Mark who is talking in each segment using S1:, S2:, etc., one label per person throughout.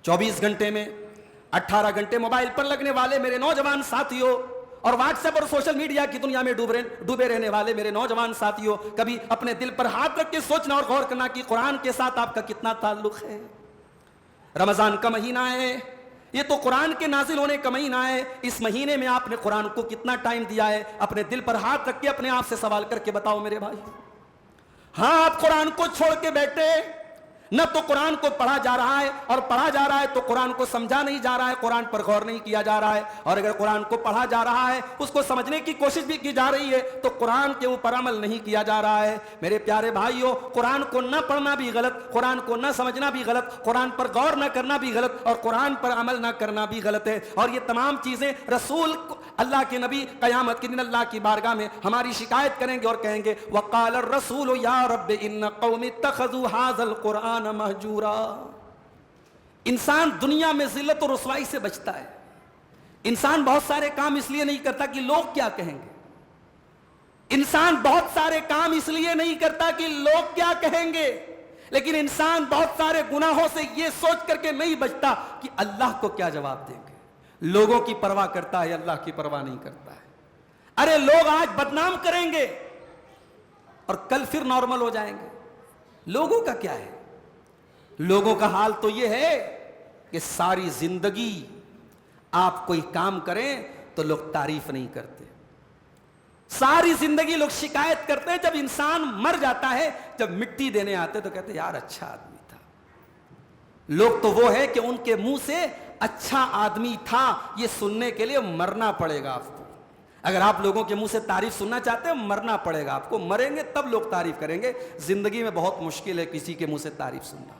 S1: 24 گھنٹے میں 18 گھنٹے موبائل پر لگنے والے میرے نوجوان ساتھیوں اور واٹس ایپ اور سوشل میڈیا کی دنیا میں ڈوبے رہنے والے میرے نوجوان ساتھیوں، کبھی اپنے دل پر ہاتھ رکھ کے سوچنا اور غور کرنا کہ قرآن کے ساتھ آپ کا کتنا تعلق ہے۔ رمضان کا مہینہ ہے، یہ تو قرآن کے نازل ہونے کا مہینہ ہے، اس مہینے میں آپ نے قرآن کو کتنا ٹائم دیا ہے؟ اپنے دل پر ہاتھ رکھ کے اپنے آپ سے سوال کر کے بتاؤ میرے بھائی۔ ہاں، آپ قرآن کو چھوڑ کے بیٹھے، نہ تو قرآن کو پڑھا جا رہا ہے، اور پڑھا جا رہا ہے تو قرآن کو سمجھا نہیں جا رہا ہے، قرآن پر غور نہیں کیا جا رہا ہے، اور اگر قرآن کو پڑھا جا رہا ہے، اس کو سمجھنے کی کوشش بھی کی جا رہی ہے، تو قرآن کے اوپر عمل نہیں کیا جا رہا ہے۔ میرے پیارے بھائیوں، قرآن کو نہ پڑھنا بھی غلط، قرآن کو نہ سمجھنا بھی غلط، قرآن پر غور نہ کرنا بھی غلط، اور قرآن پر عمل نہ کرنا بھی غلط ہے۔ اور یہ تمام چیزیں رسول اللہ کے نبی قیامت کے دن اللہ کی بارگاہ میں ہماری شکایت کریں گے اور کہیں گے وقال الرسول یا رب ان قوم اتخذوا هذا القرآن مہجورا۔ انسان دنیا میں ذلت اور رسوائی سے بچتا ہے، انسان بہت سارے کام اس لیے نہیں کرتا کہ لوگ کیا کہیں گے، انسان بہت سارے کام اس لیے نہیں کرتا کہ لوگ کیا کہیں گے، لیکن انسان بہت سارے گناہوں سے یہ سوچ کر کے نہیں بچتا کہ اللہ کو کیا جواب دیں گے۔ لوگوں کی پرواہ کرتا ہے، اللہ کی پرواہ نہیں کرتا ہے۔ ارے لوگ آج بدنام کریں گے اور کل پھر نارمل ہو جائیں گے، لوگوں کا کیا ہے؟ لوگوں کا حال تو یہ ہے کہ ساری زندگی آپ کوئی کام کریں تو لوگ تعریف نہیں کرتے، ساری زندگی لوگ شکایت کرتے ہیں، جب انسان مر جاتا ہے، جب مٹی دینے آتے تو کہتے یار اچھا آدمی تھا۔ لوگ تو وہ ہے کہ ان کے منہ سے اچھا آدمی تھا یہ سننے کے لیے مرنا پڑے گا آپ کو۔ اگر آپ لوگوں کے منہ سے تعریف سننا چاہتے ہیں مرنا پڑے گا آپ کو، مریں گے تب لوگ تعریف کریں گے۔ زندگی میں بہت مشکل ہے کسی کے منہ سے تعریف سننا۔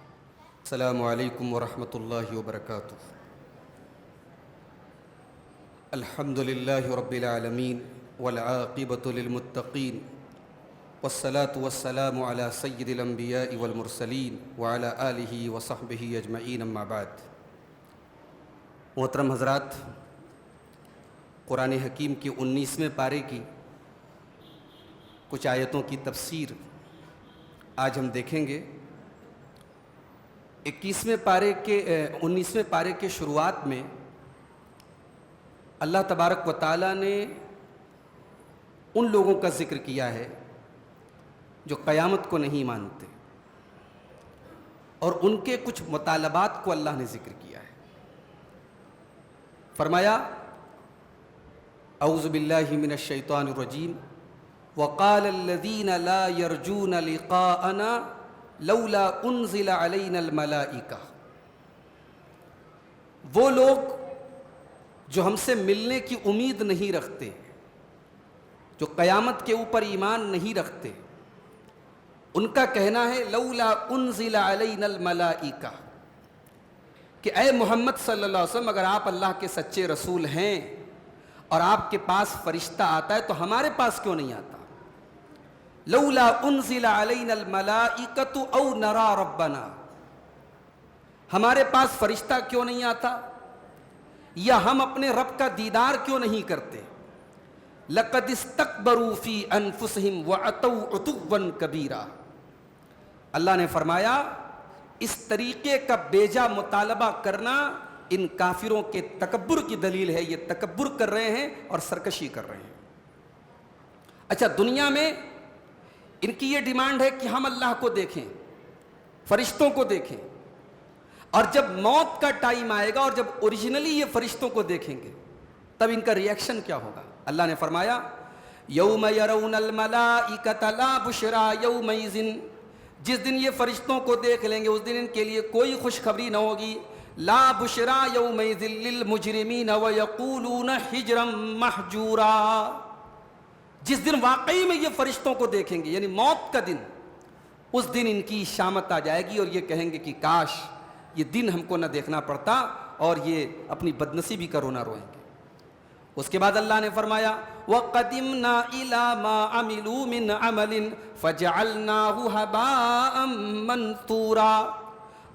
S1: السلام علیکم ورحمۃ اللہ وبرکاتہ۔ الحمد للہ رب العالمین والعاقبۃ للمتقین والصلاة والسلام علی سید الانبیاء والمرسلین وعلی آلہ وصحبہ اجمعین، اما بعد۔ محترم حضرات، قرآن حکیم کی 19ویں پارے کی کچھ آیتوں کی تفسیر آج ہم دیکھیں گے۔ 19ویں پارے کے شروعات میں اللہ تبارک و تعالیٰ نے ان لوگوں کا ذکر کیا ہے جو قیامت کو نہیں مانتے، اور ان کے کچھ مطالبات کو اللہ نے ذکر کیا ہے۔ فرمایا اعوذ باللہ من الشیطان الرجیم وقال الذین لا یرجون لقاءنا لولا انزل علینا الملائکہ۔ وہ لوگ جو ہم سے ملنے کی امید نہیں رکھتے، جو قیامت کے اوپر ایمان نہیں رکھتے، ان کا کہنا ہے لولا انزل علینا الملائکہ، کہ اے محمد صلی اللہ علیہ وسلم اگر آپ اللہ کے سچے رسول ہیں اور آپ کے پاس فرشتہ آتا ہے تو ہمارے پاس کیوں نہیں آتا؟ لولا انزل علینا الملائکۃ او نرى ربنا، ہمارے پاس فرشتہ کیوں نہیں آتا، یا ہم اپنے رب کا دیدار کیوں نہیں کرتے؟ لقد استکبروا فی انفسہم وعتوا عتوا کبیرا۔ اللہ نے فرمایا اس طریقے کا بیجا مطالبہ کرنا ان کافروں کے تکبر کی دلیل ہے، یہ تکبر کر رہے ہیں اور سرکشی کر رہے ہیں۔ اچھا، دنیا میں ان کی یہ ڈیمانڈ ہے کہ ہم اللہ کو دیکھیں، فرشتوں کو دیکھیں، اور جب موت کا ٹائم آئے گا اور جب اوریجنلی یہ فرشتوں کو دیکھیں گے تب ان کا ریئیکشن کیا ہوگا؟ اللہ نے فرمایا یوم یرون الملائکۃ لا بشری یومئذ، جس دن یہ فرشتوں کو دیکھ لیں گے اس دن ان کے لیے کوئی خوشخبری نہ ہوگی۔ لا بشری یومئذ للمجرمین ویقولون حجرا محجورا، جس دن واقعی میں یہ فرشتوں کو دیکھیں گے یعنی موت کا دن، اس دن ان کی شامت آ جائے گی اور یہ کہیں گے کہ کاش یہ دن ہم کو نہ دیکھنا پڑتا، اور یہ اپنی بدنصیبی کا رونا روئیں گے۔ اس کے بعد اللہ نے فرمایا وَقَدِمْنَا إِلَى مَا عَمِلُوا مِنْ عَمَلٍ فَجَعَلْنَاهُ هَبَاءً مَنْثُورًا،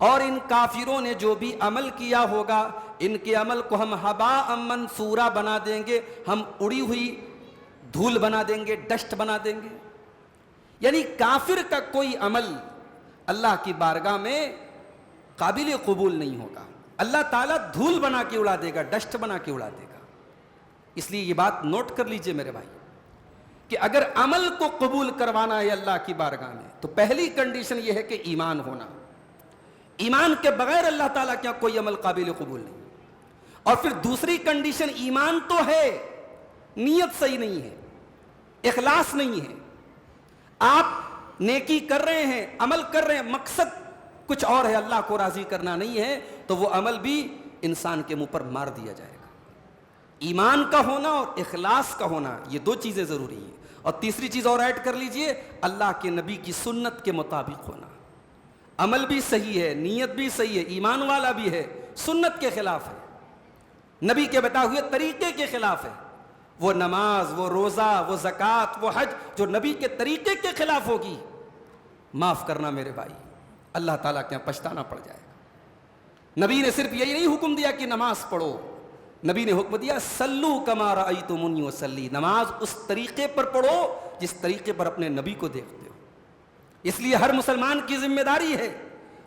S1: اور ان کافروں نے جو بھی عمل کیا ہوگا ان کے عمل کو ہم ہباء منثورا بنا دیں گے، ہم اڑی ہوئی دھول بنا دیں گے، ڈسٹ بنا دیں گے۔ یعنی کافر کا کوئی عمل اللہ کی بارگاہ میں قابل قبول نہیں ہوگا۔ اللہ تعالیٰ دھول بنا کے اڑا دے گا, ڈسٹ بنا کے اڑا دے گا. اس لیے یہ بات نوٹ کر لیجئے میرے بھائی کہ اگر عمل کو قبول کروانا ہے اللہ کی بارگاہ میں تو پہلی کنڈیشن یہ ہے کہ ایمان ہونا. ایمان کے بغیر اللہ تعالیٰ کیا کوئی عمل قابل قبول نہیں. اور پھر دوسری کنڈیشن, ایمان تو ہے, نیت صحیح نہیں ہے, اخلاص نہیں ہے. آپ نیکی کر رہے ہیں, عمل کر رہے ہیں, مقصد کچھ اور ہے, اللہ کو راضی کرنا نہیں ہے, تو وہ عمل بھی انسان کے منہ پر مار دیا جائے گا. ایمان کا ہونا اور اخلاص کا ہونا, یہ دو چیزیں ضروری ہیں. اور تیسری چیز اور ایڈ کر لیجئے, اللہ کے نبی کی سنت کے مطابق ہونا. عمل بھی صحیح ہے, نیت بھی صحیح ہے, ایمان والا بھی ہے, سنت کے خلاف ہے, نبی کے بتائے ہوئے طریقے کے خلاف ہے. وہ نماز, وہ روزہ, وہ زکوٰۃ, وہ حج جو نبی کے طریقے کے خلاف ہوگی, معاف کرنا میرے بھائی, اللہ تعالیٰ کے یہاں پچھتانا پڑ جائے گا. نبی نے صرف یہی نہیں حکم دیا کہ نماز پڑھو, نبی نے حکم دیا سلو کما رأیتمونی اصلی, نماز اس طریقے پر پڑھو جس طریقے پر اپنے نبی کو دیکھتے ہو. اس لیے ہر مسلمان کی ذمہ داری ہے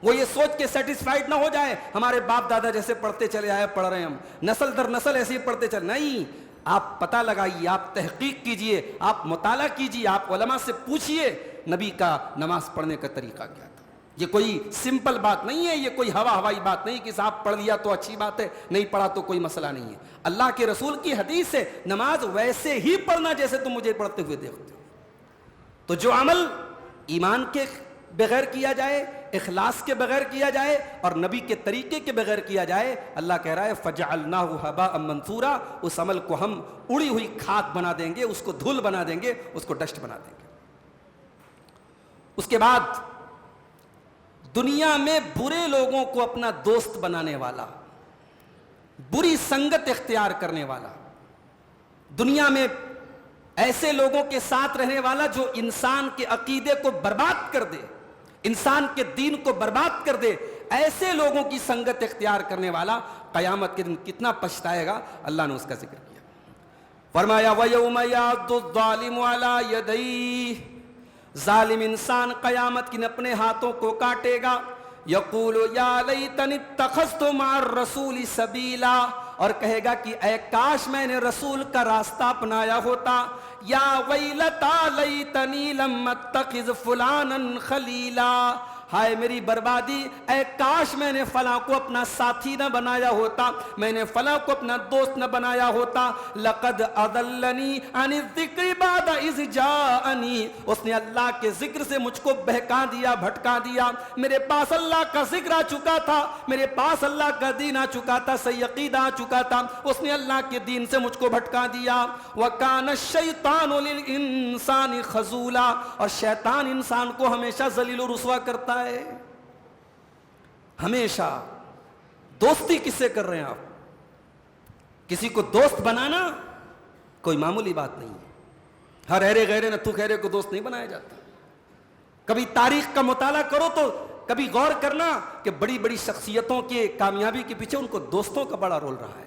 S1: وہ یہ سوچ کے سیٹسفائیڈ نہ ہو جائے ہمارے باپ دادا جیسے پڑھتے چلے آئے, پڑھ رہے ہیں ہم, نسل در نسل ایسے ہی پڑھتے چلے. نہیں, آپ پتہ لگائیے, آپ تحقیق کیجئے, آپ مطالعہ کیجئے, آپ علماء سے پوچھئے نبی کا نماز پڑھنے کا طریقہ کیا تھا. یہ کوئی سمپل بات نہیں ہے, یہ کوئی ہوائی بات نہیں کہ صاحب پڑھ لیا تو اچھی بات ہے, نہیں پڑھا تو کوئی مسئلہ نہیں ہے. اللہ کے رسول کی حدیث ہے نماز ویسے ہی پڑھنا جیسے تم مجھے پڑھتے ہوئے دیکھتے ہو. تو جو عمل ایمان کے بغیر کیا جائے, اخلاص کے بغیر کیا جائے اور نبی کے طریقے کے بغیر کیا جائے, اللہ کہہ رہا ہے فَجَعَلْنَاهُ هَبَاءً مَنْثُورًا, اس عمل کو ہم اڑی ہوئی کھاد بنا دیں گے, اس کو دھول بنا دیں گے, اس کو ڈسٹ بنا دیں گے. اس کے بعد دنیا میں برے لوگوں کو اپنا دوست بنانے والا, بری سنگت اختیار کرنے والا, دنیا میں ایسے لوگوں کے ساتھ رہنے والا جو انسان کے عقیدے کو برباد کر دے, انسان کے دین کو برباد کر دے, ایسے لوگوں کی سنگت اختیار کرنے والا قیامت کے دن کتنا پچھتائے گا, اللہ نے اس کا ذکر کیا. فرمایا وَيَوْمَ يَعَضُّ الظَّالِمُ عَلَى يَدَيْهِ, ظالم انسان قیامت کی اپنے ہاتھوں کو کاٹے گا, یقول یا لیتنی اتخذت مع الرسول سبیلا, اور کہے گا کہ اے کاش میں نے رسول کا راستہ اپنایا ہوتا, یا ویلتا لیتنی لم اتخذ فلانا خلیلا, ہائے میری بربادی, اے کاش میں نے فلاں کو اپنا ساتھی نہ بنایا ہوتا, میں نے فلاں کو اپنا دوست نہ بنایا ہوتا. لقد اضلنی عن الذکر بعد اذ جاءنی, اس نے اللہ کے ذکر سے مجھ کو بہکا دیا, بھٹکا دیا. میرے پاس اللہ کا ذکر آ چکا تھا, میرے پاس اللہ کا دین آ چکا تھا, صحیح عقیدہ آ چکا تھا, اس نے اللہ کے دین سے مجھ کو بھٹکا دیا. وَكَانَ الشَّيْطَانُ لِلْإِنسَانِ خَذُولًا, اور شیطان انسان کو ہمیشہ ذلیل و رسوا کرتا ہے. ہمیشہ دوستی کس سے کر رہے ہیں آپ؟ کسی کو دوست بنانا کوئی معمولی بات نہیں ہے. ہر ایرے غیرے نتھو خیرے کو دوست نہیں بنایا جاتا. کبھی تاریخ کا مطالعہ کرو تو کبھی غور کرنا کہ بڑی بڑی شخصیتوں کے کامیابی کے پیچھے ان کو دوستوں کا بڑا رول رہا ہے.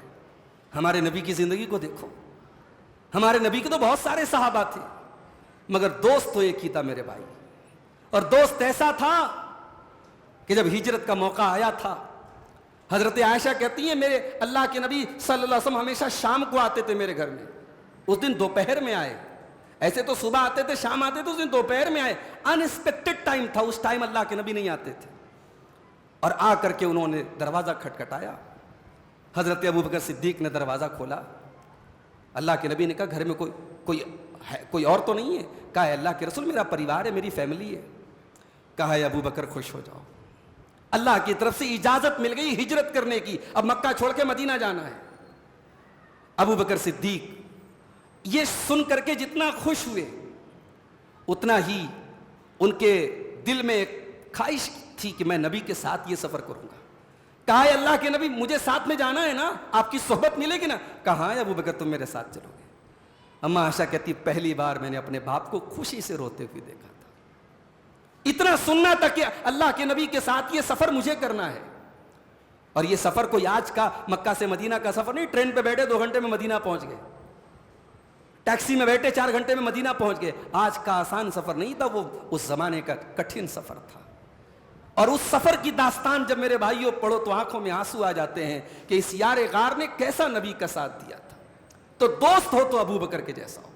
S1: ہمارے نبی کی زندگی کو دیکھو, ہمارے نبی کے تو بہت سارے صحابہ تھے مگر دوست تو ایک ہی تھا میرے بھائی. اور دوست ایسا تھا کہ جب ہجرت کا موقع آیا تھا, حضرت عائشہ کہتی ہیں میرے اللہ کے نبی صلی اللہ علیہ وسلم ہمیشہ شام کو آتے تھے میرے گھر میں. اس دن دوپہر میں آئے, ایسے تو صبح آتے تھے, شام آتے تھے, اس دن دوپہر میں آئے. انسپیکٹڈ ٹائم تھا, اس ٹائم اللہ کے نبی نہیں آتے تھے. اور آ کر کے انہوں نے دروازہ کھٹکھٹایا. حضرت ابوبکر صدیق نے دروازہ کھولا. اللہ کے نبی نے کہا گھر میں کوئی اور تو نہیں ہے؟ کہا ہے اللہ کے رسول میرا پریوار ہے, میری فیملی ہے. کہا ہے ابوبکر خوش ہو جاؤ, اللہ کی طرف سے اجازت مل گئی ہجرت کرنے کی, اب مکہ چھوڑ کے مدینہ جانا ہے. ابوبکر صدیق یہ سن کر کے جتنا خوش ہوئے اتنا ہی ان کے دل میں ایک خواہش تھی کہ میں نبی کے ساتھ یہ سفر کروں گا. کہا ہے اللہ کے نبی مجھے ساتھ میں جانا ہے نا, آپ کی صحبت ملے گی نا؟ کہا ہے ابوبکر تم میرے ساتھ چلو گے. اما عائشہ کہتی پہلی بار میں نے اپنے باپ کو خوشی سے روتے ہوئے دیکھا تھا. اتنا سننا تھا کہ اللہ کے نبی کے ساتھ یہ سفر مجھے کرنا ہے. اور یہ سفر کوئی آج کا مکہ سے مدینہ کا سفر نہیں, ٹرین پہ بیٹھے 2 گھنٹے میں مدینہ پہنچ گئے, ٹیکسی میں بیٹھے 4 گھنٹے میں مدینہ پہنچ گئے. آج کا آسان سفر نہیں تھا, وہ اس زمانے کا کٹھن سفر تھا. اور اس سفر کی داستان جب میرے بھائیوں پڑھو تو آنکھوں میں آنسو آ جاتے ہیں کہ اس یار غار نے کیسا نبی کا ساتھ دیا تھا. تو دوست ہو تو ابو بکر کے جیسا ہو.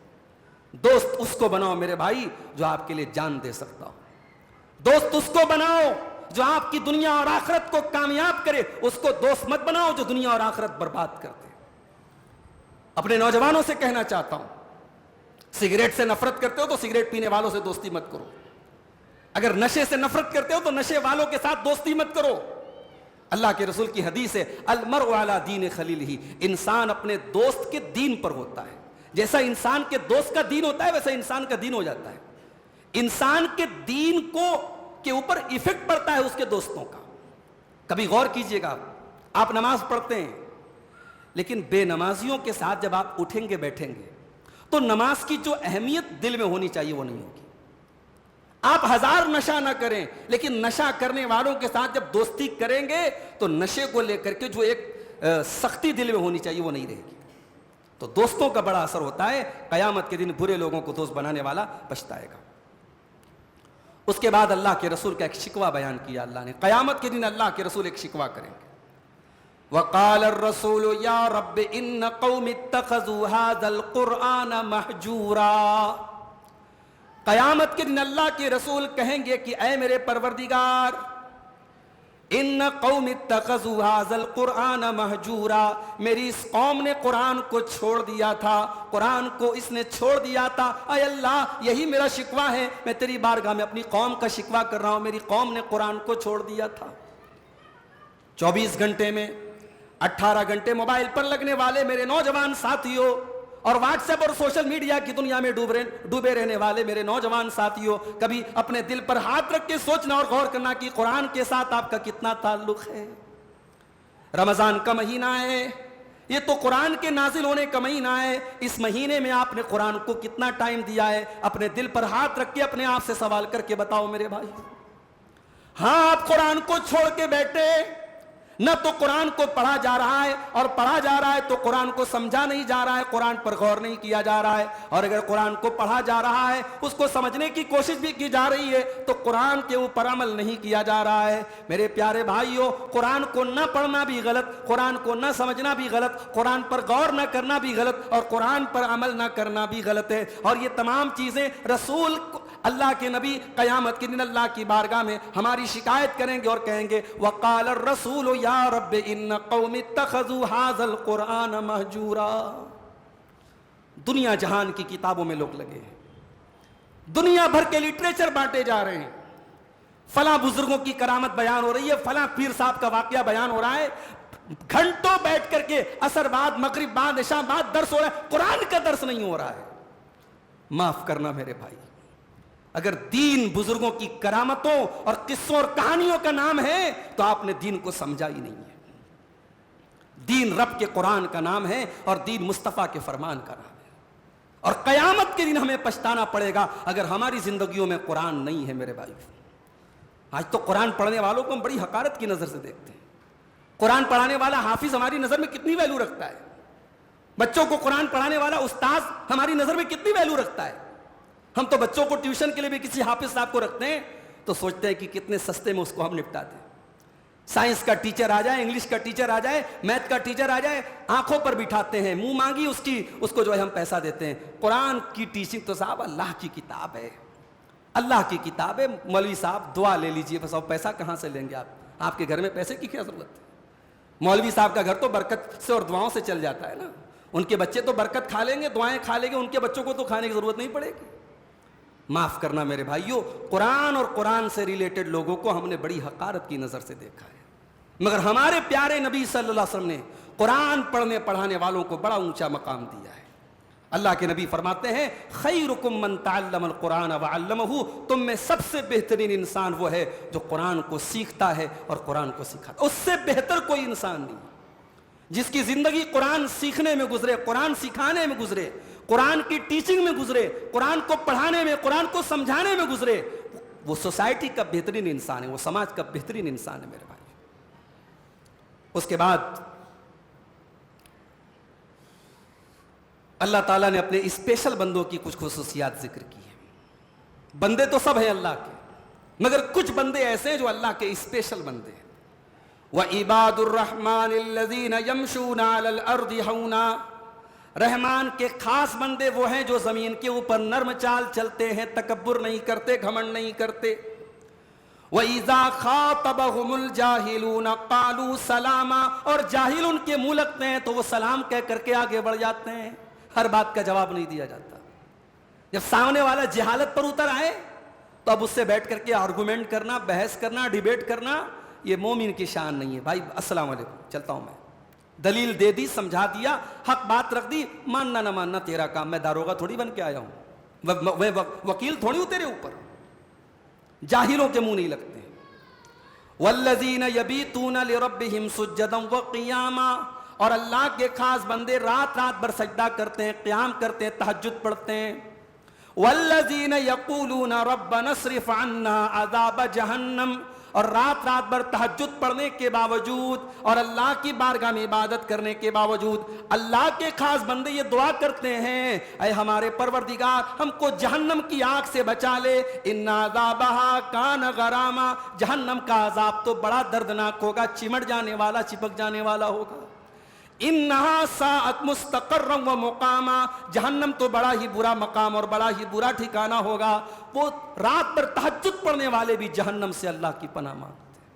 S1: دوست اس کو بناؤ میرے بھائی جو آپ کے لیے جان دے سکتا ہو. دوست اس کو بناؤ جو آپ کی دنیا اور آخرت کو کامیاب کرے. اس کو دوست مت بناؤ جو دنیا اور آخرت برباد کر دے. اپنے نوجوانوں سے کہنا چاہتا ہوں, سگریٹ سے نفرت کرتے ہو تو سگریٹ پینے والوں سے دوستی مت کرو. اگر نشے سے نفرت کرتے ہو تو نشے والوں کے ساتھ دوستی مت کرو. اللہ کے رسول کی حدیث ہے, المرء علی دین خلیلہ, انسان اپنے دوست کے دین پر ہوتا ہے. جیسا انسان کے دوست کا دین ہوتا ہے ویسا انسان کا دین ہو جاتا ہے. انسان کے دین کو کے اوپر ایفیکٹ پڑتا ہے اس کے دوستوں کا. کبھی غور کیجئے گا, آپ نماز پڑھتے ہیں لیکن بے نمازیوں کے ساتھ جب آپ اٹھیں گے بیٹھیں گے تو نماز کی جو اہمیت دل میں ہونی چاہیے وہ نہیں ہوگی. آپ ہزار نشہ نہ کریں لیکن نشہ کرنے والوں کے ساتھ جب دوستی کریں گے تو نشے کو لے کر کے جو ایک سختی دل میں ہونی چاہیے وہ نہیں رہے گی. تو دوستوں کا بڑا اثر ہوتا ہے. قیامت کے دن برے لوگوں کو دوست بنانے والا پچھتائے گا. اس کے بعد اللہ کے رسول کا ایک شکوہ بیان کیا اللہ نے. قیامت کے دن اللہ کے رسول ایک شکوہ کریں گے. وقال الرسول یا رب ان قوم اتخذوا هذا القرآن مہجورا. قیامت کے دن اللہ کے رسول کہیں گے کہ اے میرے پروردگار, ان قوم اتخذوا هذا القرآن مہجورا, میری اس قوم نے قرآن کو چھوڑ دیا تھا, قرآن کو اس نے چھوڑ دیا تھا. اے اللہ یہی میرا شکوہ ہے, میں تیری بارگاہ میں اپنی قوم کا شکوہ کر رہا ہوں, میری قوم نے قرآن کو چھوڑ دیا تھا. 24 گھنٹے میں 18 گھنٹے موبائل پر لگنے والے میرے نوجوان ساتھیوں اور واٹس ایپ اور سوشل میڈیا کی دنیا میں ڈوبے رہنے والے میرے نوجوان ساتھیوں, کبھی اپنے دل پر ہاتھ رکھ کے سوچنا اور غور کرنا کہ قرآن کے ساتھ آپ کا کتنا تعلق ہے. رمضان کا مہینہ ہے, یہ تو قرآن کے نازل ہونے کا مہینہ ہے. اس مہینے میں آپ نے قرآن کو کتنا ٹائم دیا ہے؟ اپنے دل پر ہاتھ رکھ کے اپنے آپ سے سوال کر کے بتاؤ میرے بھائی. ہاں, آپ قرآن کو چھوڑ کے بیٹھے, نہ تو قرآن کو پڑھا جا رہا ہے, اور پڑھا جا رہا ہے تو قرآن کو سمجھا نہیں جا رہا ہے, قرآن پر غور نہیں کیا جا رہا ہے. اور اگر قرآن کو پڑھا جا رہا ہے, اس کو سمجھنے کی کوشش بھی کی جا رہی ہے, تو قرآن کے اوپر عمل نہیں کیا جا رہا ہے. میرے پیارے بھائیوں, قرآن کو نہ پڑھنا بھی غلط, قرآن کو نہ سمجھنا بھی غلط, قرآن پر غور نہ کرنا بھی غلط, اور قرآن پر عمل نہ کرنا بھی غلط ہے. اور یہ تمام چیزیں رسول اللہ کے نبی قیامت کے دن اللہ کی بارگاہ میں ہماری شکایت کریں گے اور کہیں گے وقال الرسول یا رب ان قوم اتخذوا هذا القرآن مہجورا. دنیا جہان کی کتابوں میں لوگ لگے ہیں, دنیا بھر کے لٹریچر بانٹے جا رہے ہیں, فلاں بزرگوں کی کرامت بیان ہو رہی ہے, فلاں پیر صاحب کا واقعہ بیان ہو رہا ہے, گھنٹوں بیٹھ کر کے عصر بعد مغرب بعد عشاء بعد درس ہو رہا ہے, قرآن کا درس نہیں ہو رہا ہے. معاف کرنا میرے بھائی, اگر دین بزرگوں کی کرامتوں اور قصوں اور کہانیوں کا نام ہے تو آپ نے دین کو سمجھا ہی نہیں ہے. دین رب کے قرآن کا نام ہے اور دین مصطفیٰ کے فرمان کا نام ہے. اور قیامت کے دن ہمیں پچھتانا پڑے گا اگر ہماری زندگیوں میں قرآن نہیں ہے میرے بھائی. آج تو قرآن پڑھنے والوں کو ہم بڑی حقارت کی نظر سے دیکھتے ہیں. قرآن پڑھانے والا حافظ ہماری نظر میں کتنی ویلو رکھتا ہے, بچوں کو قرآن پڑھانے والا استاذ ہماری نظر میں کتنی ویلو رکھتا ہے. ہم تو بچوں کو ٹیوشن کے لیے بھی کسی حافظ صاحب کو رکھتے ہیں تو سوچتے ہیں کہ کتنے سستے میں اس کو ہم نپٹا دیں. سائنس کا ٹیچر آ جائے, انگلش کا ٹیچر آ جائے, میتھ کا ٹیچر آ جائے, آنکھوں پر بٹھاتے ہیں, منہ مانگی اس کو جو ہے ہم پیسہ دیتے ہیں. قرآن کی ٹیچنگ تو صاحب اللہ کی کتاب ہے, اللہ کی کتاب ہے. مولوی صاحب دعا لے لیجئے بس, اور پیسہ کہاں سے لیں گے آپ کے گھر میں پیسے کی کیا ضرورت ہے. مولوی صاحب کا گھر تو برکت سے اور دعاؤں سے چل جاتا ہے نا. ان کے بچے تو برکت کھا لیں گے, دعائیں کھا لیں گے, ان کے بچوں کو تو کھانے کی ضرورت نہیں پڑے گی. معاف کرنا میرے بھائیوں, قرآن اور قرآن سے ریلیٹڈ لوگوں کو ہم نے بڑی حقارت کی نظر سے دیکھا ہے, مگر ہمارے پیارے نبی صلی اللہ علیہ وسلم نے قرآن پڑھنے پڑھانے والوں کو بڑا اونچا مقام دیا ہے. اللہ کے نبی فرماتے ہیں خیرکم من تعلم القرآن وعلمہ, تم میں سب سے بہترین انسان وہ ہے جو قرآن کو سیکھتا ہے اور قرآن کو سکھاتا ہے. اس سے بہتر کوئی انسان نہیں جس کی زندگی قرآن سیکھنے میں گزرے, قرآن سکھانے میں گزرے, قرآن کی ٹیچنگ میں گزرے, قرآن کو پڑھانے میں, قرآن کو سمجھانے میں گزرے. وہ سوسائٹی کا بہترین انسان ہے, وہ سماج کا بہترین انسان ہے میرے بھائی. اس کے بعد اللہ تعالیٰ نے اپنے اسپیشل بندوں کی کچھ خصوصیات ذکر کی ہیں. بندے تو سب ہیں اللہ کے, مگر کچھ بندے ایسے ہیں جو اللہ کے اسپیشل بندے ہیں. وَعِبَادُ الرَّحْمَنِ الَّذِينَ يَمْشُونَ عَلَى الْأَرْضِ هَوْنًا. رحمان کے خاص بندے وہ ہیں جو زمین کے اوپر نرم چال چلتے ہیں, تکبر نہیں کرتے, گھمنڈ نہیں کرتے. وَإِذَا خَاطَبَهُمُ الْجَاهِلُونَ قَالُوا سَلَامًا. اور جاہل ان کے منہ لگتے ہیں تو وہ سلام کہہ کر کے آگے بڑھ جاتے ہیں, ہر بات کا جواب نہیں دیا جاتا. جب سامنے والا جہالت پر اتر آئے تو اب اس سے بیٹھ کر کے آرگومنٹ کرنا, بحث کرنا, ڈیبیٹ کرنا, یہ مومن کی شان نہیں ہے. بھائی السلام علیکم, چلتا ہوں میں, دلیل دے دی, سمجھا دیا, حق بات رکھ دی, ماننا نہ ماننا تیرا کام, میں داروغہ تھوڑی بن کے آیا ہوں, وکیل تھوڑی ہوں تیرے اوپر. جاہلوں کے منہ نہیں لگتے. والذین یبیتون لربہم سجدا وقیاما. اور اللہ کے خاص بندے رات رات بھر سجدہ کرتے ہیں, قیام کرتے ہیں, تہجد پڑھتے ہیں. والذین یقولون ربنا اصرف عنا عذاب جہنم. اور رات رات بھر تہجد پڑھنے کے باوجود اور اللہ کی بارگاہ میں عبادت کرنے کے باوجود اللہ کے خاص بندے یہ دعا کرتے ہیں, اے ہمارے پروردگار ہم کو جہنم کی آگ سے بچا لے. ان عذابہا کان غراما. جہنم کا عذاب تو بڑا دردناک ہوگا, چمٹ جانے والا, چپک جانے والا ہوگا. انہا ساعت مستقرا و مقاما. جہنم تو بڑا ہی برا مقام اور بڑا ہی برا ٹھکانہ ہوگا. وہ رات پر تہجد پڑھنے والے بھی جہنم سے اللہ کی پناہ مانگتے ہیں.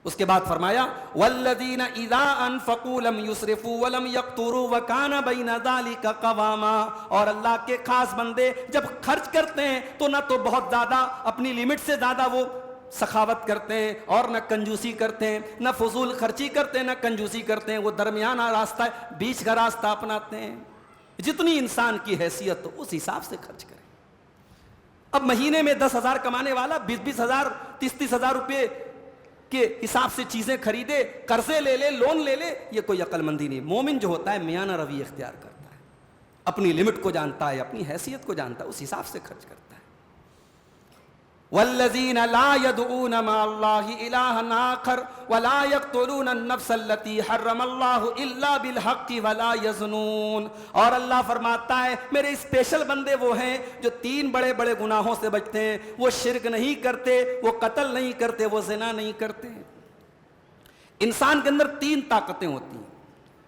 S1: اس کے بعد فرمایا والذین اذا انفقوا لم یسرفوا ولم یقتروا وکان بین ذلک قواما. اور اللہ کے خاص بندے جب خرچ کرتے ہیں تو نہ تو بہت زیادہ, اپنی لمٹ سے زیادہ وہ سخاوت کرتے ہیں اور نہ کنجوسی کرتے ہیں, نہ فضول خرچی کرتے ہیں, نہ کنجوسی کرتے ہیں. وہ درمیانہ راستہ ہے, بیچ کا راستہ اپناتے ہیں. جتنی انسان کی حیثیت ہو اس حساب سے خرچ کریں. اب مہینے میں 10,000 کمانے والا 20,000 30,000 روپے کے حساب سے چیزیں خریدے, قرضے لے لے, لون لے لے, یہ کوئی عقل مندی نہیں. مومن جو ہوتا ہے میانہ روی اختیار کرتا ہے, اپنی لمٹ کو جانتا ہے, اپنی حیثیت کو جانتا ہے, اس حساب سے خرچ کرتا ہے. والذین لا يدعون مع اللہ الہا آخر ولا يقتلون النفس التي حرم اللہ الا بالحق ولا يزنون. اور اللہ فرماتا ہے میرے اسپیشل بندے وہ ہیں جو 3 بڑے بڑے گناہوں سے بچتے ہیں. وہ شرک نہیں کرتے, وہ قتل نہیں کرتے, وہ زنا نہیں کرتے. انسان کے اندر 3 طاقتیں ہوتی ہیں,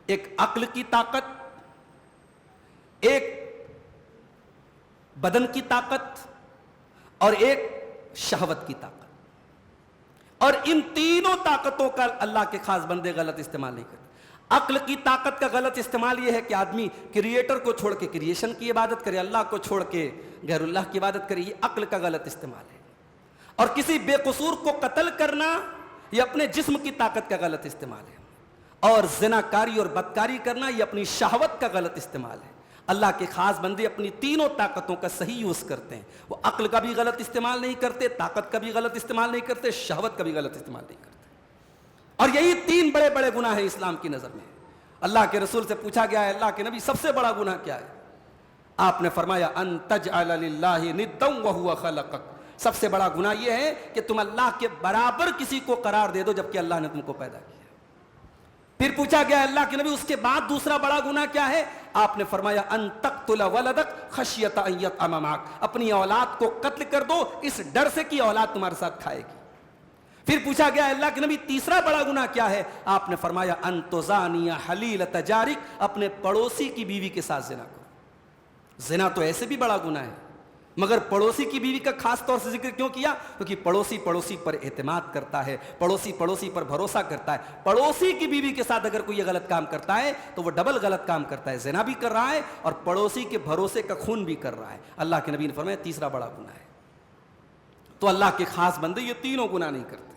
S1: ایک عقل کی طاقت, ایک بدن کی طاقت اور ایک شہوت کی طاقت. اور ان تینوں طاقتوں کا اللہ کے خاص بندے غلط استعمال نہیں کرتے. عقل کی طاقت کا غلط استعمال یہ ہے کہ آدمی کریٹر کو چھوڑ کے کریشن کی عبادت کرے, اللہ کو چھوڑ کے غیر اللہ کی عبادت کرے. یہ عقل کا غلط استعمال ہے. اور کسی بے قصور کو قتل کرنا یہ اپنے جسم کی طاقت کا غلط استعمال ہے. اور زناکاری اور بدکاری کرنا یہ اپنی شہوت کا غلط استعمال ہے. اللہ کے خاص بندے اپنی تینوں طاقتوں کا صحیح یوز کرتے ہیں. وہ عقل کا بھی غلط استعمال نہیں کرتے, طاقت کا بھی غلط استعمال نہیں کرتے, شہوت کا بھی غلط استعمال نہیں کرتے. اور یہی 3 بڑے بڑے گناہ ہیں اسلام کی نظر میں. اللہ کے رسول سے پوچھا گیا ہے اللہ کے نبی سب سے بڑا گناہ کیا ہے؟ آپ نے فرمایا ان تجعل للہ ندا وہو خلقک. سب سے بڑا گناہ یہ ہے کہ تم اللہ کے برابر کسی کو قرار دے دو جبکہ اللہ نے تم کو پیدا کیا. پھر پوچھا گیا اللہ کے نبی اس کے بعد دوسرا بڑا گناہ کیا ہے؟ آپ نے فرمایا ان تقتل ولدک خشیۃ ان یطعم معک. اپنی اولاد کو قتل کر دو اس ڈر سے کہ اولاد تمہارے ساتھ کھائے گی. پھر پوچھا گیا اللہ کے نبی تیسرا بڑا گناہ کیا ہے؟ آپ نے فرمایا ان تزانی حلیلۃ جارک. اپنے پڑوسی کی بیوی کے ساتھ زنا کرو. زنا تو ایسے بھی بڑا گناہ ہے, مگر پڑوسی کی بیوی کا خاص طور سے ذکر کیوں کیا؟ کیونکہ پڑوسی پڑوسی پر اعتماد کرتا ہے, پڑوسی پڑوسی پر بھروسہ کرتا ہے. پڑوسی کی بیوی کے ساتھ اگر کوئی یہ غلط کام کرتا ہے تو وہ ڈبل غلط کام کرتا ہے, زنا بھی کر رہا ہے اور پڑوسی کے بھروسے کا خون بھی کر رہا ہے. اللہ کے نبی نے فرمایا تیسرا بڑا گناہ ہے. تو اللہ کے خاص بندے یہ تینوں گناہ نہیں کرتے.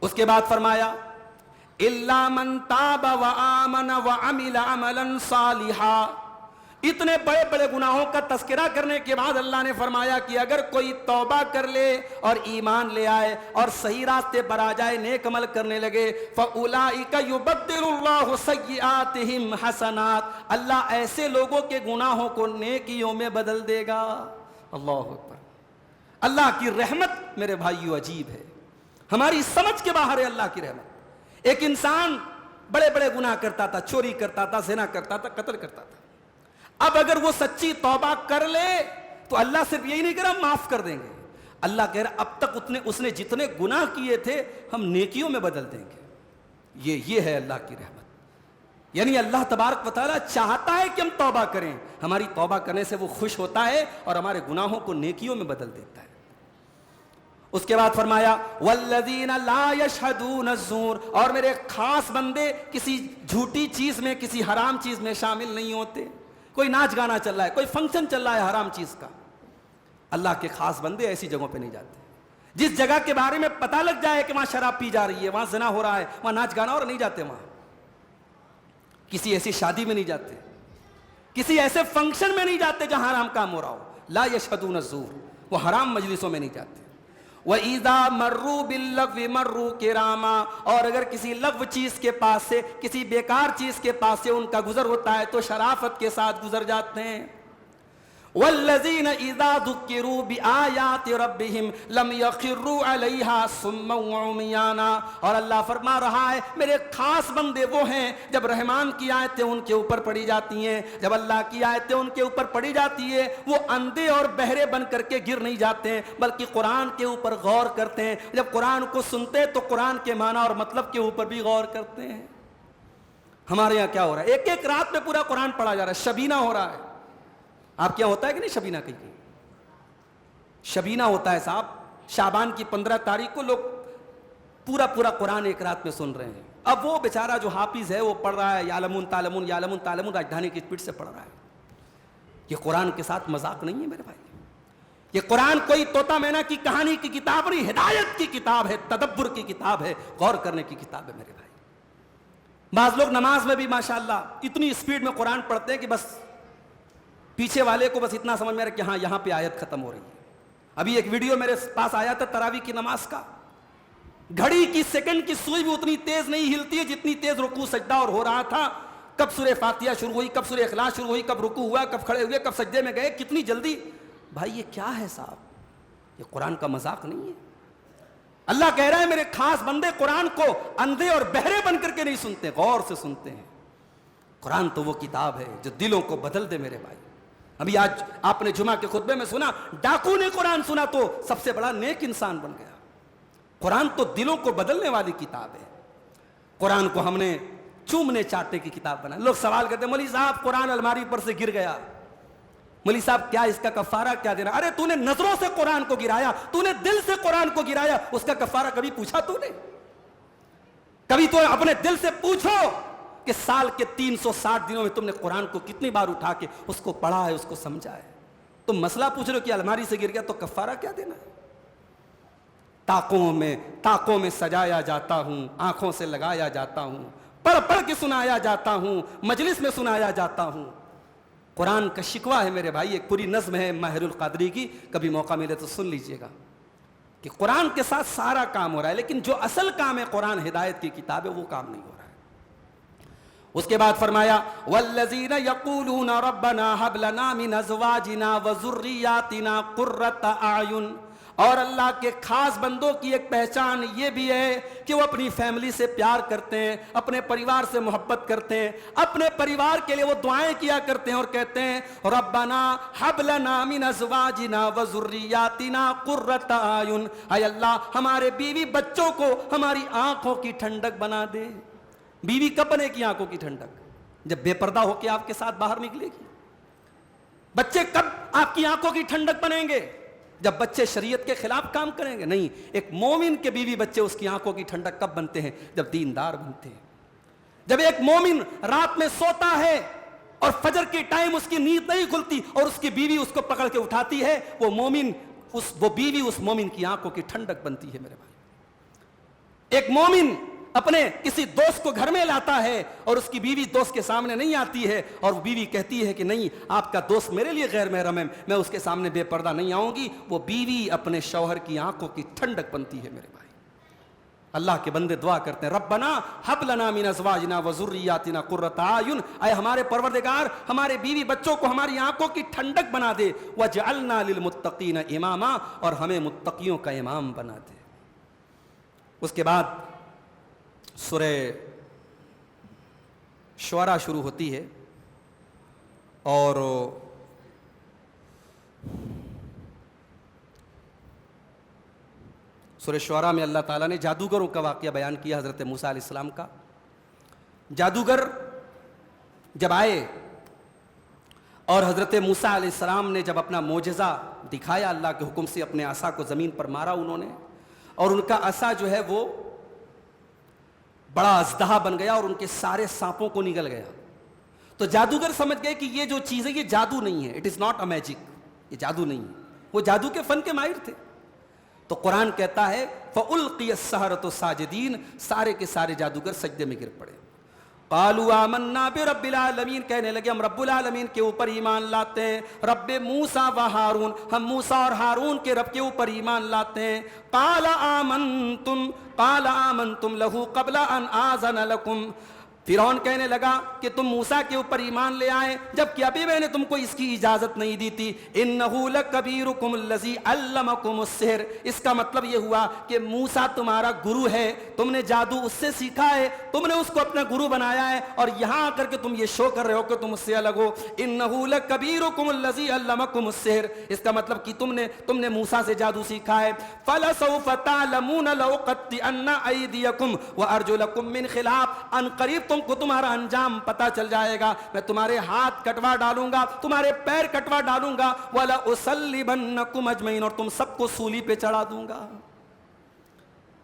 S1: اس کے بعد فرمایا الا من تاب وآمن وعمل عملا صالحا. اتنے بڑے بڑے گناہوں کا تذکرہ کرنے کے بعد اللہ نے فرمایا کہ اگر کوئی توبہ کر لے اور ایمان لے آئے اور صحیح راستے پر آ جائے, نیک عمل کرنے لگے, فَأُولَئِكَ يُبَدِّلُ اللَّهُ سَيِّئَاتِهِمْ حَسَنَات. اللہ ایسے لوگوں کے گناہوں کو نیکیوں میں بدل دے گا. اللہ اکبر. اللہ کی رحمت میرے بھائیو عجیب ہے, ہماری سمجھ کے باہر ہے اللہ کی رحمت. ایک انسان بڑے بڑے گناہ کرتا تھا, چوری کرتا تھا, زنا کرتا تھا, قتل کرتا تھا. اب اگر وہ سچی توبہ کر لے تو اللہ صرف یہی نہیں کہ ہم معاف کر دیں گے, اللہ کہہ رہا اب تک اس نے جتنے گناہ کیے تھے ہم نیکیوں میں بدل دیں گے. یہ ہے اللہ کی رحمت. یعنی اللہ تبارک و تعالیٰ چاہتا ہے کہ ہم توبہ کریں, ہماری توبہ کرنے سے وہ خوش ہوتا ہے اور ہمارے گناہوں کو نیکیوں میں بدل دیتا ہے. اس کے بعد فرمایا والذین لا یشہدون الزور, اور میرے خاص بندے کسی جھوٹی چیز میں, کسی حرام چیز میں شامل نہیں ہوتے. کوئی ناچ گانا چل رہا ہے, کوئی فنکشن چل رہا ہے حرام چیز کا, اللہ کے خاص بندے ایسی جگہوں پہ نہیں جاتے. جس جگہ کے بارے میں پتہ لگ جائے کہ وہاں شراب پی جا رہی ہے, وہاں زنا ہو رہا ہے, وہاں ناچ گانا اور نہیں جاتے. وہاں کسی ایسی شادی میں نہیں جاتے, کسی ایسے فنکشن میں نہیں جاتے جہاں حرام کام ہو رہا ہو. لا یشہدون الزور, وہ حرام مجلسوں میں نہیں جاتے. وَإِذَا مَرُّوا بِاللَّغْوِ مَرُّوا كِرَامًا, اور اگر کسی لغو چیز کے پاس سے, کسی بیکار چیز کے پاس سے ان کا گزر ہوتا ہے تو شرافت کے ساتھ گزر جاتے ہیں. والذین اذا ذکروا بآیات ربہم لم یخروا علیہا صما وعمیانا, اور اللہ فرما رہا ہے میرے خاص بندے وہ ہیں جب رحمان کی آیتیں ان کے اوپر پڑھی جاتی ہیں, جب اللہ کی آیتیں ان کے اوپر پڑھی جاتی ہے وہ اندھے اور بہرے بن کر کے گر نہیں جاتے ہیں, بلکہ قرآن کے اوپر غور کرتے ہیں. جب قرآن کو سنتے تو قرآن کے معنی اور مطلب کے اوپر بھی غور کرتے ہیں. ہمارے یہاں کیا ہو رہا ہے, ایک ایک رات میں پورا قرآن پڑھا جا رہا ہے, شبینہ ہو رہا ہے. آپ کیا ہوتا ہے کہ نہیں شبینہ, کہیں شبینہ ہوتا ہے صاحب, شعبان کی 15 تاریخ کو لوگ پورا قرآن ایک رات میں سن رہے ہیں. اب وہ بیچارہ جو حافظ ہے وہ پڑھ رہا ہے یعلمون تعلمون یعلمون تعلمون راجدھانی کی اسپیڈ سے پڑھ رہا ہے. یہ قرآن کے ساتھ مذاق نہیں ہے میرے بھائی. یہ قرآن کوئی طوطا مینا کی کہانی کی کتاب نہیں, ہدایت کی کتاب ہے, تدبر کی کتاب ہے, غور کرنے کی کتاب ہے میرے بھائی. بعض لوگ نماز میں بھی ماشاءاللہ اتنی اسپیڈ میں قرآن پڑھتے ہیں کہ بس پیچھے والے کو بس اتنا سمجھ میں آ رہا کہ ہاں یہاں پہ آیت ختم ہو رہی ہے. ابھی ایک ویڈیو میرے پاس آیا تھا تراویح کی نماز کا, گھڑی کی سیکنڈ کی سوئی بھی اتنی تیز نہیں ہلتی ہے جتنی تیز رکوع سجدہ اور ہو رہا تھا. کب سورہ فاتحہ شروع ہوئی, کب سورہ اخلاص شروع ہوئی, کب رکوع ہوا, کب کھڑے ہوئے, کب سجدے میں گئے, کتنی جلدی. بھائی یہ کیا ہے صاحب, یہ قرآن کا مذاق نہیں ہے. اللہ کہہ رہا ہے میرے خاص بندے قرآن کو اندھے اور بہرے بن کر کے نہیں سنتے, غور سے سنتے ہیں. قرآن تو وہ کتاب ہے جو دلوں کو بدل دے میرے بھائی. ابھی آج آپ نے جمعہ کے خطبے میں سنا, ڈاکو نے قرآن سنا تو سب سے بڑا نیک انسان بن گیا. قرآن تو دلوں کو بدلنے والی کتاب ہے. قرآن کو ہم نے چومنے چاٹنے کی کتاب بنا. لوگ سوال کرتے ہیں مولوی صاحب قرآن الماری پر سے گر گیا, مولوی صاحب کیا اس کا کفارہ کیا دینا؟ ارے تو نے نظروں سے قرآن کو گرایا, تو نے دل سے قرآن کو گرایا, اس کا کفارہ کبھی پوچھا تو نے؟ کبھی تو اپنے دل سے پوچھو کہ سال کے 360 دنوں میں تم نے قرآن کو کتنی بار اٹھا کے اس کو پڑھا ہے, اس کو سمجھا ہے. تم مسئلہ پوچھ رہے ہو کہ الماری سے گر گیا تو کفارہ کیا دینا ہے؟ تاقوں میں سجایا جاتا ہوں, آنکھوں سے لگایا جاتا ہوں, پڑھ پڑھ کے سنایا جاتا ہوں, مجلس میں سنایا جاتا ہوں. قرآن کا شکوہ ہے میرے بھائی, ایک پوری نظم ہے ماہر القادری کی, کبھی موقع ملے تو سن لیجئے گا کہ قرآن کے ساتھ سارا کام ہو رہا ہے, لیکن جو اصل کام ہے قرآن ہدایت کی کتاب ہے, وہ کام نہیں ہو رہا ہے. اس کے بعد فرمایا والذین یقولون ربنا هب لنا من ازواجنا وذریاتنا قرۃ اعین, اور اللہ کے خاص بندوں کی ایک پہچان یہ بھی ہے کہ وہ اپنی فیملی سے پیار کرتے ہیں, اپنے پریوار سے محبت کرتے ہیں, اپنے پریوار کے لیے وہ دعائیں کیا کرتے ہیں اور کہتے ہیں ربنا هب لنا من ازواجنا وذریاتنا قرۃ اعین, اے اللہ ہمارے بیوی بچوں کو ہماری آنکھوں کی ٹھنڈک بنا دے. بیوی کب بنے گی آنکھوں کی ٹھنڈک؟ جب بے پردہ ہو کے آپ کے ساتھ باہر نکلے گی. بچے کب آپ کی آنکھوں کی ٹھنڈک بنیں گے؟ جب بچے شریعت کے خلاف کام کریں گے. نہیں, ایک مومن کے بیوی بچے اس کی آنکھوں کی ٹھنڈک کب بنتے ہیں؟ جب دیندار بنتے ہیں. جب ایک مومن رات میں سوتا ہے اور فجر کے ٹائم اس کی نیند نہیں کھلتی اور اس کی بیوی اس کو پکڑ کے اٹھاتی ہے, وہ بیوی اس مومن کی آنکھوں کی ٹھنڈک بنتی ہے میرے بھائی. ایک مومن اپنے کسی دوست کو گھر میں لاتا ہے اور اس کی بیوی دوست کے سامنے نہیں آتی ہے اور وہ بیوی کہتی ہے کہ نہیں آپ کا دوست میرے لیے غیر محرم ہے, میں اس کے سامنے بے پردہ نہیں آؤں گی, وہ بیوی اپنے شوہر کی آنکھوں کی ٹھنڈک بنتی ہے میرے بھائی. اللہ کے بندے دعا کرتے ہیں ربنا ہب لنا من ازواجنا وذریاتنا قرۃ اعین, اے ہمارے پروردگار ہمارے بیوی بچوں کو ہماری آنکھوں کی ٹھنڈک بنا دے, وجعلنا للمتقین اماما, اور ہمیں متقیوں کا امام بنا دے. اس کے بعد سورہ شعراء شروع ہوتی ہے اور سورہ شعراء میں اللہ تعالیٰ نے جادوگروں کا واقعہ بیان کیا حضرت موسیٰ علیہ السلام کا. جادوگر جب آئے اور حضرت موسیٰ علیہ السلام نے جب اپنا معجزہ دکھایا اللہ کے حکم سے، اپنے عصا کو زمین پر مارا انہوں نے، اور ان کا عصا جو ہے وہ بڑا اژدہا بن گیا اور ان کے سارے سانپوں کو نگل گیا. تو جادوگر سمجھ گئے کہ یہ جو چیز ہے یہ جادو نہیں ہے، it is not a magic, یہ جادو نہیں ہے. وہ جادو کے فن کے ماہر تھے. تو قرآن کہتا ہے فَأُلْقِيَ السَّحَرَةُ سَاجِدِينَ، سارے کے سارے جادوگر سجدے میں گر پڑے. قالوا آمنا برب العالمین، کہنے لگے ہم رب العالمین کے اوپر ایمان لاتے ہیں، رب موسیٰ و ہارون، ہم موسیٰ اور ہارون کے رب کے اوپر ایمان لاتے ہیں. قال آمنتم لہ قبل ان آذن لکم، فرعون کہنے لگا کہ تم موسیٰ کے اوپر ایمان لے آئے جبکہ ابھی میں نے تم کو اس کی اجازت نہیں دی تھی. انہ لکبیرکم الذی علمکم السحر، اس کا مطلب یہ ہوا کہ موسیٰ تمہارا گرو ہے، تم نے جادو اس سے سیکھا ہے، تم نے اس کو اپنا گرو بنایا ہے، اور یہاں آ کر کے تم یہ شو کر رہے ہو کہ تم اس سے الگ ہو. انہ لکبیرکم الذی علمکم السحر، اس کا مطلب کہ تم نے موسیٰ سے جادو سیکھا ہے. فلسوف تعلمون لأقطعن ایدیکم وارجلکم من خلاف، ان قریب کو تمہارا انجام پتا چل جائے گا، میں تمہارے ہاتھ کٹوا ڈالوں گا، تمہارے پیر کٹوا ڈالوں گا. وَلَأُصَلِّبَنَّكُمْ أَجْمَعِينَ، اور تم سب کو سولی پہ چڑھا دوں گا.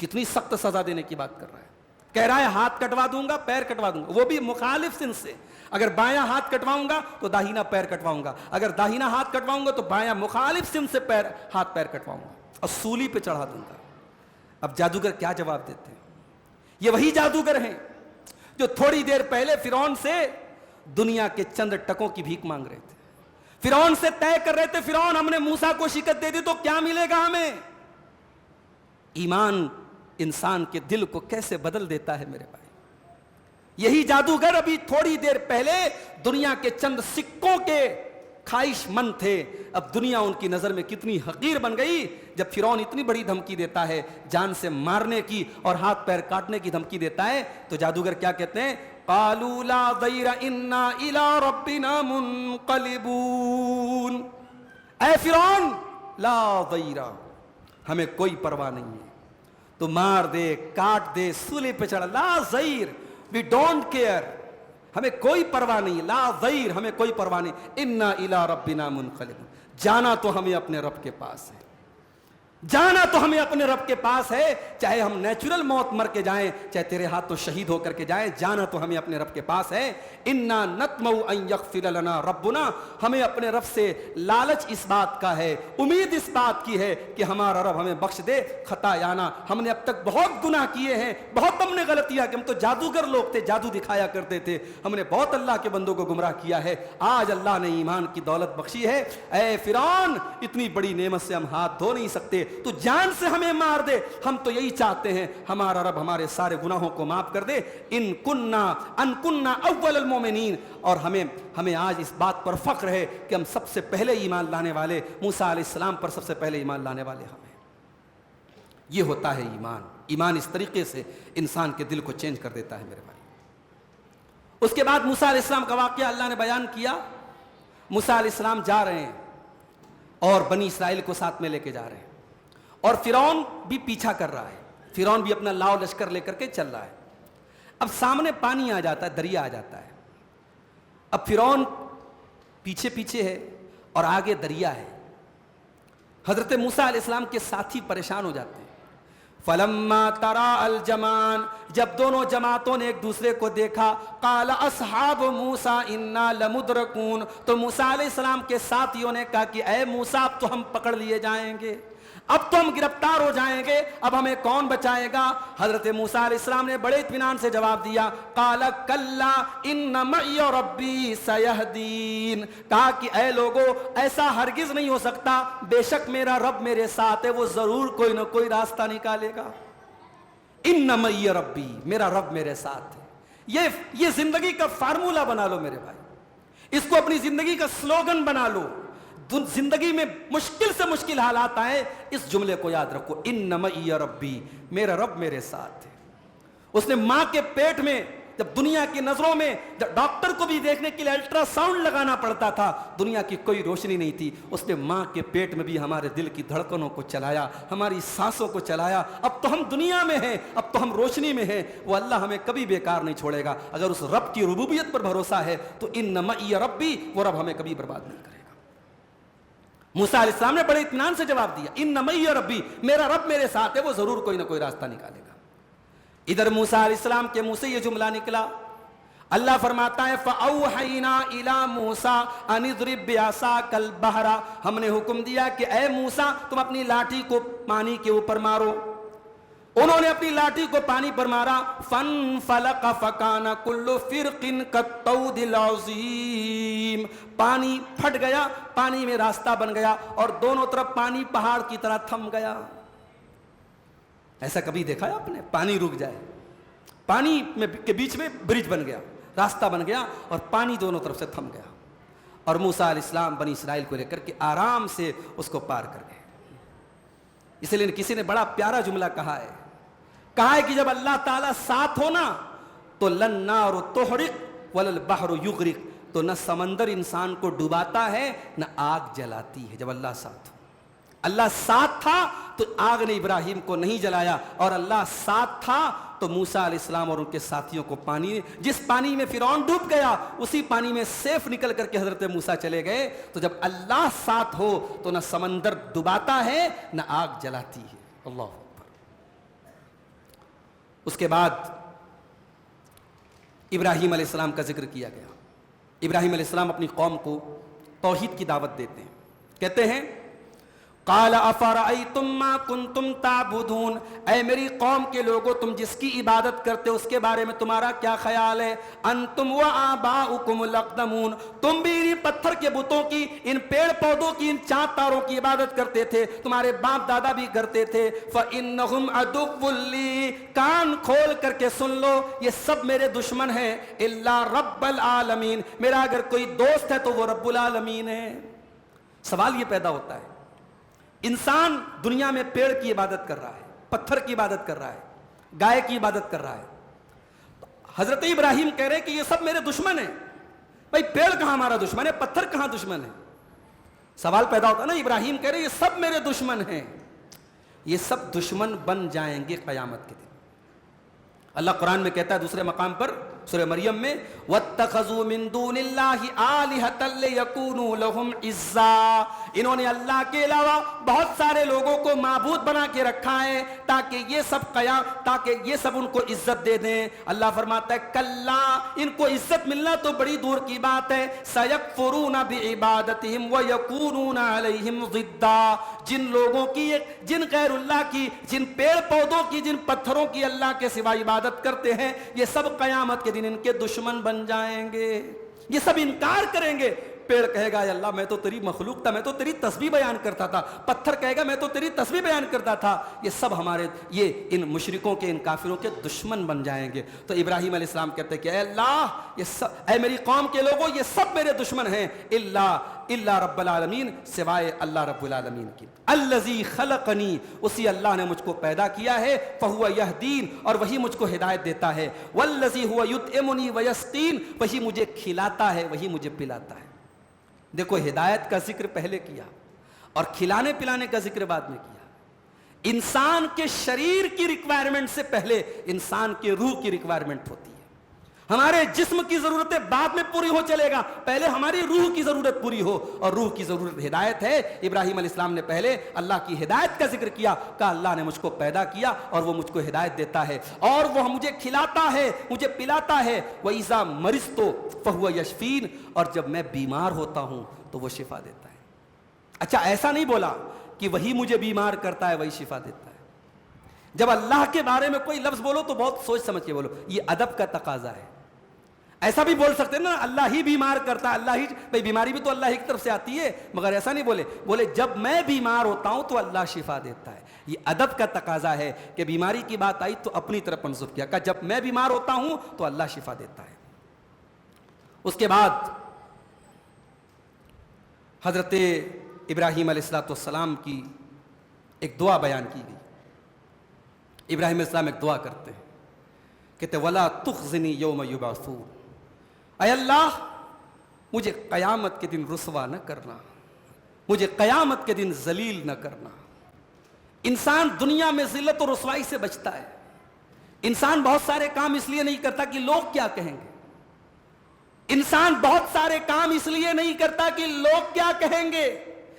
S1: کتنی سخت سزا دینے کی بات کر رہا ہے. کہہ رہا ہے ہاتھ کٹوا دوں گا، پیر کٹوا دوں گا، وہ بھی مخالف سن سے. اگر بایاں ہاتھ کٹواؤں گا تو داہنا پیر کٹواؤں گا، اگر داہنا ہاتھ کٹواؤں گا تو بایاں مخالف سن سے ہاتھ پیر کٹواؤں گا اور سولی پہ چڑھا دوں گا. اب جادوگر کیا جواب دیتے ہیں؟ یہ وہی جادوگر ہیں جو تھوڑی دیر پہلے فرعون سے دنیا کے چند ٹکوں کی بھیک مانگ رہے تھے. فرعون سے طے کر رہے تھے فرعون ہم نے موسیٰ کو شکست دے دی تو کیا ملے گا ہمیں. ایمان انسان کے دل کو کیسے بدل دیتا ہے میرے بھائی. یہی جادوگر ابھی تھوڑی دیر پہلے دنیا کے چند سکوں کے خواہش مند تھے، اب دنیا ان کی نظر میں کتنی حقیر بن گئی جب فرعون اتنی بڑی دھمکی دیتا ہے، جان سے مارنے کی اور ہاتھ پیر کاٹنے کی دھمکی دیتا ہے. تو جادوگر کیا کہتے ہیں؟ قالوا لا ضیر انا الی ربنا منقلبون. اے فرعون لا ضیر، ہمیں کوئی پرواہ نہیں ہے، تو مار دے، کاٹ دے، سولے پہ چڑھا، لا ضیر، وی ڈونٹ کیئر، ہمیں کوئی پرواہ نہیں، لا ضیر، ہمیں کوئی پرواہ نہیں. انا الی ربنا منقلبون، جانا تو ہمیں اپنے رب کے پاس ہے، جانا تو ہمیں اپنے رب کے پاس ہے. چاہے ہم نیچرل موت مر کے جائیں، چاہے تیرے ہاتھوں شہید ہو کر کے جائیں، جانا تو ہمیں اپنے رب کے پاس ہے. انا نطمع ان یغفر لنا ربنا، ہمیں اپنے رب سے لالچ اس بات کا ہے، امید اس بات کی ہے کہ ہمارا رب ہمیں بخش دے خطایانا. ہم نے اب تک بہت گناہ کیے ہیں، بہت ہم نے غلطیاں کہ ہم تو جادوگر لوگ تھے، جادو دکھایا کرتے تھے، ہم نے بہت اللہ کے بندوں کو گمراہ کیا ہے. آج اللہ نے ایمان کی دولت بخشی ہے. اے فرعون، اتنی بڑی نعمت سے ہم ہاتھ دھو نہیں سکتے، تو جان سے ہمیں مار دے. ہم تو یہی چاہتے ہیں ہمارا رب ہمارے سارے گناہوں کو معاف کر دے. ان کننا اول المومنین، اور ہمیں آج اس بات پر فخر ہے کہ ہم سب سے پہلے ایمان لانے والے، موسیٰ علیہ السلام پر سب سے پہلے ایمان لانے والے ہمیں. یہ ہوتا ہے ایمان. ایمان اس طریقے سے انسان کے دل کو چینج کر دیتا ہے میرے بھائی. اس کے بعد موسیٰ علیہ السلام کا واقعہ اللہ نے بیان کیا. موسیٰ علیہ السلام جا رہے ہیں اور بنی اسرائیل کو ساتھ میں لے کے جا رہے ہیں، اور فرعون بھی پیچھا کر رہا ہے. فرعون بھی اپنا لاؤ لشکر لے کر کے چل رہا ہے. اب سامنے پانی آ جاتا ہے، دریا آ جاتا ہے. اب فرعون پیچھے پیچھے ہے اور آگے دریا ہے. حضرت موسیٰ علیہ السلام کے ساتھی پریشان ہو جاتے ہیں. فلما ترا الجمان، جب دونوں جماعتوں نے ایک دوسرے کو دیکھا، قال اصحاب موسیٰ انا لمدرکون، تو موسیٰ علیہ السلام کے ساتھیوں نے کہا کہ اے موسیٰ اب تو ہم پکڑ لیے جائیں گے، اب تو ہم گرفتار ہو جائیں گے، اب ہمیں کون بچائے گا؟ حضرت موسیٰ علیہ السلام نے بڑے اطمینان سے جواب دیا. قال کلا ان معی ربی سیہدین، کہا کہ اے لوگو ایسا ہرگز نہیں ہو سکتا، بے شک میرا رب میرے ساتھ ہے، وہ ضرور کوئی نہ کوئی راستہ نکالے گا. ان معی ربی، میرا رب میرے ساتھ ہے. یہ زندگی کا فارمولہ بنا لو میرے بھائی، اس کو اپنی زندگی کا سلوگن بنا لو. زندگی میں مشکل سے مشکل حالات آئے، اس جملے کو یاد رکھو، ان معی ربی، میرا رب میرے ساتھ ہے. اس نے ماں کے پیٹ میں جب دنیا کی نظروں میں جب ڈاکٹر کو بھی دیکھنے کے لیے الٹرا ساؤنڈ لگانا پڑتا تھا، دنیا کی کوئی روشنی نہیں تھی، اس نے ماں کے پیٹ میں بھی ہمارے دل کی دھڑکنوں کو چلایا، ہماری سانسوں کو چلایا۔ اب تو ہم دنیا میں ہیں، اب تو ہم روشنی میں ہیں، وہ اللہ ہمیں کبھی بیکار نہیں چھوڑے گا۔ اگر اس رب کی ربوبیت پر بھروسہ ہے تو ان معی ربی، وہ رب ہمیں کبھی برباد نہیں کرے گا۔ موسیٰ علیہ السلام نے بڑے اطمینان سے جواب دیا، ان معی ربی، میرا رب میرے ساتھ ہے، وہ ضرور کوئی نہ کوئی راستہ نکالے گا۔ ادھر موسیٰ علیہ السلام کے منہ سے یہ جملہ نکلا، اللہ فرماتا ہے فَأَوْحَيْنَا إِلَى مُوسَىٰ أَنِ اضْرِب بِعَصَاكَ الْبَحْرَ، ہم نے حکم دیا کہ اے موسیٰ تم اپنی لاٹھی کو پانی کے اوپر مارو۔ انہوں نے اپنی لاٹھی کو پانی پر مارا، فَانْفَلَقَ فَكَانَ كُلُّ فِرْقٍ كَالطَّوْدِ الْعَظِيمِ، پانی پھٹ گیا، پانی میں راستہ بن گیا اور دونوں طرف پانی پہاڑ کی طرح تھم گیا۔ ایسا کبھی دیکھا ہے آپ نے؟ پانی رک جائے، پانی کے بیچ میں برج بن گیا، راستہ بن گیا اور پانی دونوں طرف سے تھم گیا، اور موسیٰ علیہ السلام بنی اسرائیل کو لے کر کے آرام سے اس کو پار کر گئے۔ اس لیے کسی نے بڑا پیارا جملہ کہا ہے کہ جب اللہ تعالیٰ ساتھ ہونا تو لن نار تحرق ولا البحر یغرق، تو نہ سمندر انسان کو ڈوباتا ہے نہ آگ جلاتی ہے۔ جب اللہ ساتھ ہو، اللہ ساتھ تھا تو آگ نے ابراہیم کو نہیں جلایا، اور اللہ ساتھ تھا تو موسیٰ علیہ السلام اور ان کے ساتھیوں کو پانی، جس پانی میں فرعون ڈوب گیا اسی پانی میں سیف نکل کر کے حضرت موسیٰ چلے گئے۔ تو جب اللہ ساتھ ہو تو نہ سمندر ڈباتا ہے نہ آگ جلاتی ہے۔ اللہ اکبر۔ اس کے بعد ابراہیم علیہ السلام کا ذکر کیا گیا۔ ابراہیم علیہ السلام اپنی قوم کو توحید کی دعوت دیتے ہیں، کہتے ہیں قال افرأیتم ما کنتم تعبدون، اے میری قوم کے لوگوں تم جس کی عبادت کرتے ہو اس کے بارے میں تمہارا کیا خیال ہے؟ انتم وآباؤکم الاقدمون، تم بھی ان پتھر کے بتوں کی، ان پیڑ پودوں کی، ان چاند تاروں کی عبادت کرتے تھے، تمہارے باپ دادا بھی کرتے تھے۔ فإنہم عدو لی، کان کھول کر کے سن لو، یہ سب میرے دشمن ہیں، الا رب العالمین، میرا اگر کوئی دوست ہے تو وہ رب العالمین ہے۔ سوال یہ پیدا ہوتا ہے، انسان دنیا میں پیڑ کی عبادت کر رہا ہے، پتھر کی عبادت کر رہا ہے، گائے کی عبادت کر رہا ہے، حضرت ابراہیم کہہ رہے کہ یہ سب میرے دشمن ہیں۔ بھائی پیڑ کہاں ہمارا دشمن ہے، پتھر کہاں دشمن ہے؟ سوال پیدا ہوتا ہے نا، ابراہیم کہہ رہے یہ سب میرے دشمن ہیں۔ یہ سب دشمن بن جائیں گے قیامت کے دن۔ اللہ قرآن میں کہتا ہے دوسرے مقام پر سورہ مریم میں وَاتَّخَذُوا مِن دُونِ اللَّهِ آلِهَةً لِيَكُونُوا لَهُمْ عِزًّا، انہوں نے اللہ کے علاوہ بہت سارے لوگوں کو معبود بنا کے رکھا ہے تاکہ یہ سب ان کو عزت دے دیں۔ اللہ فرماتا ہے کلا، ان کو عزت ملنا تو بڑی دور کی بات ہے، سَيَكْفُرُونَ بِعِبَادَتِهِمْ وَيَكُونُونَ عَلَيْهِمْ ضِدًّا، جن لوگوں کی، جن غیر اللہ کی، جن پیڑ پودوں کی، جن پتھروں کی اللہ کے سوا عبادت کرتے ہیں، یہ سب قیامت کے دن ان کے دشمن بن جائیں گے، یہ سب انکار کریں گے۔ پیڑ کہے گا یا اللہ میں تو تیری مخلوق تھا، میں تو تیری تسبیح بیان کرتا تھا، پتھر کہے گا میں تو تیری تسبیح بیان کرتا تھا، یہ سب ہمارے، یہ ان مشرکوں کے، ان کافروں کے دشمن بن جائیں گے۔ تو ابراہیم علیہ السلام کہتے ہیں کہ اے اللہ، یہ سب، اے میری قوم کے لوگوں یہ سب میرے دشمن ہیں، الا رب العالمین، سوائے اللہ رب العالمین کی۔ الذی خلقنی، اسی اللہ نے مجھ کو پیدا کیا ہے، فہو یہدین، اور وہی مجھ کو ہدایت دیتا ہے، والذی ہوا یطعمنی ویسقین، وہی مجھے کھلاتا ہے، وہی مجھے پلاتا ہے۔ دیکھو ہدایت کا ذکر پہلے کیا اور کھلانے پلانے کا ذکر بعد میں کیا۔ انسان کے شریر کی ریکوائرمنٹ سے پہلے انسان کے روح کی ریکوائرمنٹ ہوتی ہے۔ ہمارے جسم کی ضرورتیں بعد میں پوری ہو چلے گا، پہلے ہماری روح کی ضرورت پوری ہو، اور روح کی ضرورت ہدایت ہے۔ ابراہیم علیہ السلام نے پہلے اللہ کی ہدایت کا ذکر کیا، کہا اللہ نے مجھ کو پیدا کیا اور وہ مجھ کو ہدایت دیتا ہے، اور وہ مجھے کھلاتا ہے، مجھے پلاتا ہے۔ وَإِذَا مَرِضْتُ فَهُوَ يَشْفِينِ، اور جب میں بیمار ہوتا ہوں تو وہ شفا دیتا ہے۔ اچھا ایسا نہیں بولا کہ وہی مجھے بیمار کرتا ہے وہی شفا دیتا ہے۔ جب اللہ کے بارے میں کوئی لفظ بولو تو بہت سوچ سمجھ کے بولو، یہ ادب کا تقاضا ہے۔ ایسا بھی بول سکتے ہیں نا اللہ ہی بیمار کرتا ہے، اللہ ہی، بھئی بیماری بھی تو اللہ ہی کی طرف سے آتی ہے، مگر ایسا نہیں بولے جب میں بیمار ہوتا ہوں تو اللہ شفا دیتا ہے۔ یہ ادب کا تقاضا ہے کہ بیماری کی بات آئی تو اپنی طرف منسوب کیا، کہ جب میں بیمار ہوتا ہوں تو اللہ شفا دیتا ہے۔ اس کے بعد حضرت ابراہیم علیہ السلام کی ایک دعا بیان کی گئی۔ ابراہیم علیہ السلام ایک دعا کرتے ہیں، کہتے ولا تخزنی یوم یبعثون، اے اللہ مجھے قیامت کے دن رسوا نہ کرنا، مجھے قیامت کے دن ذلیل نہ کرنا۔ انسان دنیا میں ذلت اور رسوائی سے بچتا ہے۔ انسان بہت سارے کام اس لیے نہیں کرتا کہ لوگ کیا کہیں گے، انسان بہت سارے کام اس لیے نہیں کرتا کہ لوگ کیا کہیں گے،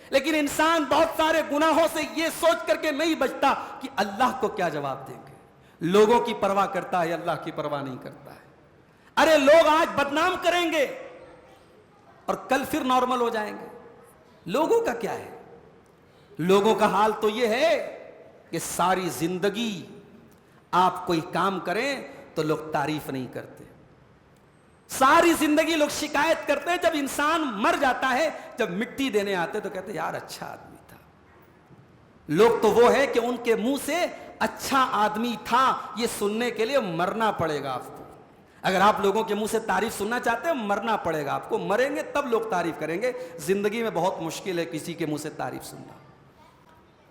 S1: لیکن انسان بہت سارے گناہوں سے یہ سوچ کر کے نہیں بچتا کہ اللہ کو کیا جواب دیں گے۔ لوگوں کی پرواہ کرتا ہے، اللہ کی پرواہ نہیں کرتا ہے۔ ارے لوگ آج بدنام کریں گے اور کل پھر نارمل ہو جائیں گے، لوگوں کا کیا ہے؟ لوگوں کا حال تو یہ ہے کہ ساری زندگی آپ کوئی کام کریں تو لوگ تعریف نہیں کرتے، ساری زندگی لوگ شکایت کرتے ہیں، جب انسان مر جاتا ہے، جب مٹی دینے آتے تو کہتے یار اچھا آدمی تھا۔ لوگ تو وہ ہے کہ ان کے منہ سے اچھا آدمی تھا یہ سننے کے لیے مرنا پڑے گا آپ کو۔ اگر آپ لوگوں کے منہ سے تعریف سننا چاہتے ہیں مرنا پڑے گا آپ کو، مریں گے تب لوگ تعریف کریں گے۔ زندگی میں بہت مشکل ہے کسی کے منہ سے تعریف سننا۔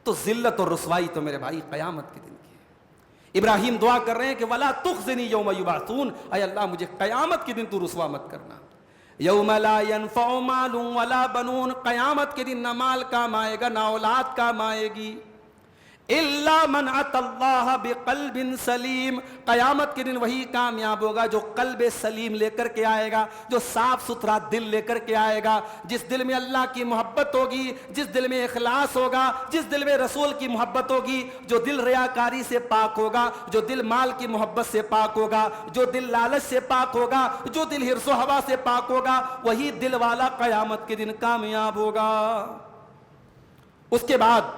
S1: تو ذلت اور رسوائی تو میرے بھائی قیامت کے دن کی ہے۔ ابراہیم دعا کر رہے ہیں کہ ولا تخزنی یوم یبعثون، اے اللہ مجھے قیامت کے دن تو رسوا مت کرنا۔ یوم لا ینفع مال ولا بنون، قیامت کے دن نہ مال کام آئے گا نہ اولاد کام آئے گی، الا من اتى اللہ بقلب سلیم، قیامت کے دن وہی کامیاب ہوگا جو قلب سلیم لے کر کے آئے گا، جو صاف ستھرا دل لے کر کے آئے گا، جس دل میں اللہ کی محبت ہوگی، جس دل میں اخلاص ہوگا، جس دل میں رسول کی محبت ہوگی، جو دل ریاکاری سے پاک ہوگا، جو دل مال کی محبت سے پاک ہوگا، جو دل لالچ سے پاک ہوگا، جو دل حرص و ہوا سے پاک ہوگا، وہی دل والا قیامت کے دن کامیاب ہوگا۔ اس کے بعد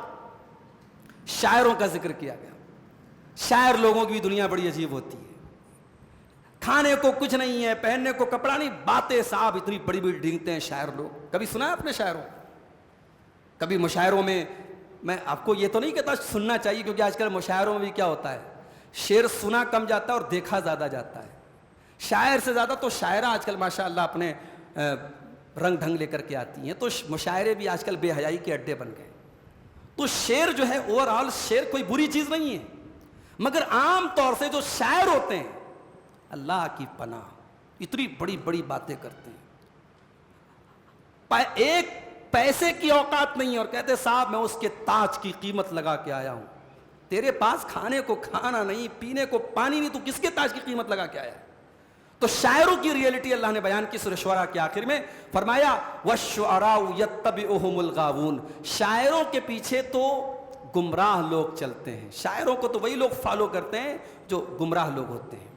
S1: شاعروں کا ذکر کیا گیا۔ شاعر لوگوں کی بھی دنیا بڑی عجیب ہوتی ہے، کھانے کو کچھ نہیں ہے، پہننے کو کپڑا نہیں، باتیں صاحب اتنی بڑی بڑی ڈھینگتے ہیں شاعر لوگ۔ کبھی سنا ہے آپ نے شاعروں؟ کبھی مشاعروں میں آپ کو یہ تو نہیں کہتا سننا چاہیے، کیونکہ آج کل مشاعروں میں بھی کیا ہوتا ہے، شعر سنا کم جاتا ہے اور دیکھا زیادہ جاتا ہے۔ شاعر سے زیادہ تو شاعرہ آج کل ماشاءاللہ اپنے رنگ ڈھنگ لے کر کے آتی ہیں، تو مشاعرے بھی آج کل بے حیائی کے اڈے بن گئے۔ تو شعر جو ہے اوور آل شعر کوئی بری چیز نہیں ہے، مگر عام طور سے جو شاعر ہوتے ہیں اللہ کی پناہ اتنی بڑی بڑی باتیں کرتے ہیں، ایک پیسے کی اوقات نہیں، اور کہتے صاحب میں اس کے تاج کی قیمت لگا کے آیا ہوں۔ تیرے پاس کھانے کو کھانا نہیں، پینے کو پانی نہیں، تو کس کے تاج کی قیمت لگا کے آیا ہے؟ تو شاعروں کی ریئلٹی اللہ نے بیان کی سورہ شعراء کے آخر میں، فرمایا وَالشُّعَرَاءُ يَتَّبِعُهُمُ الْغَاوُونَ، شاعروں کے پیچھے تو گمراہ لوگ چلتے ہیں، شاعروں کو تو وہی لوگ فالو کرتے ہیں جو گمراہ لوگ ہوتے ہیں۔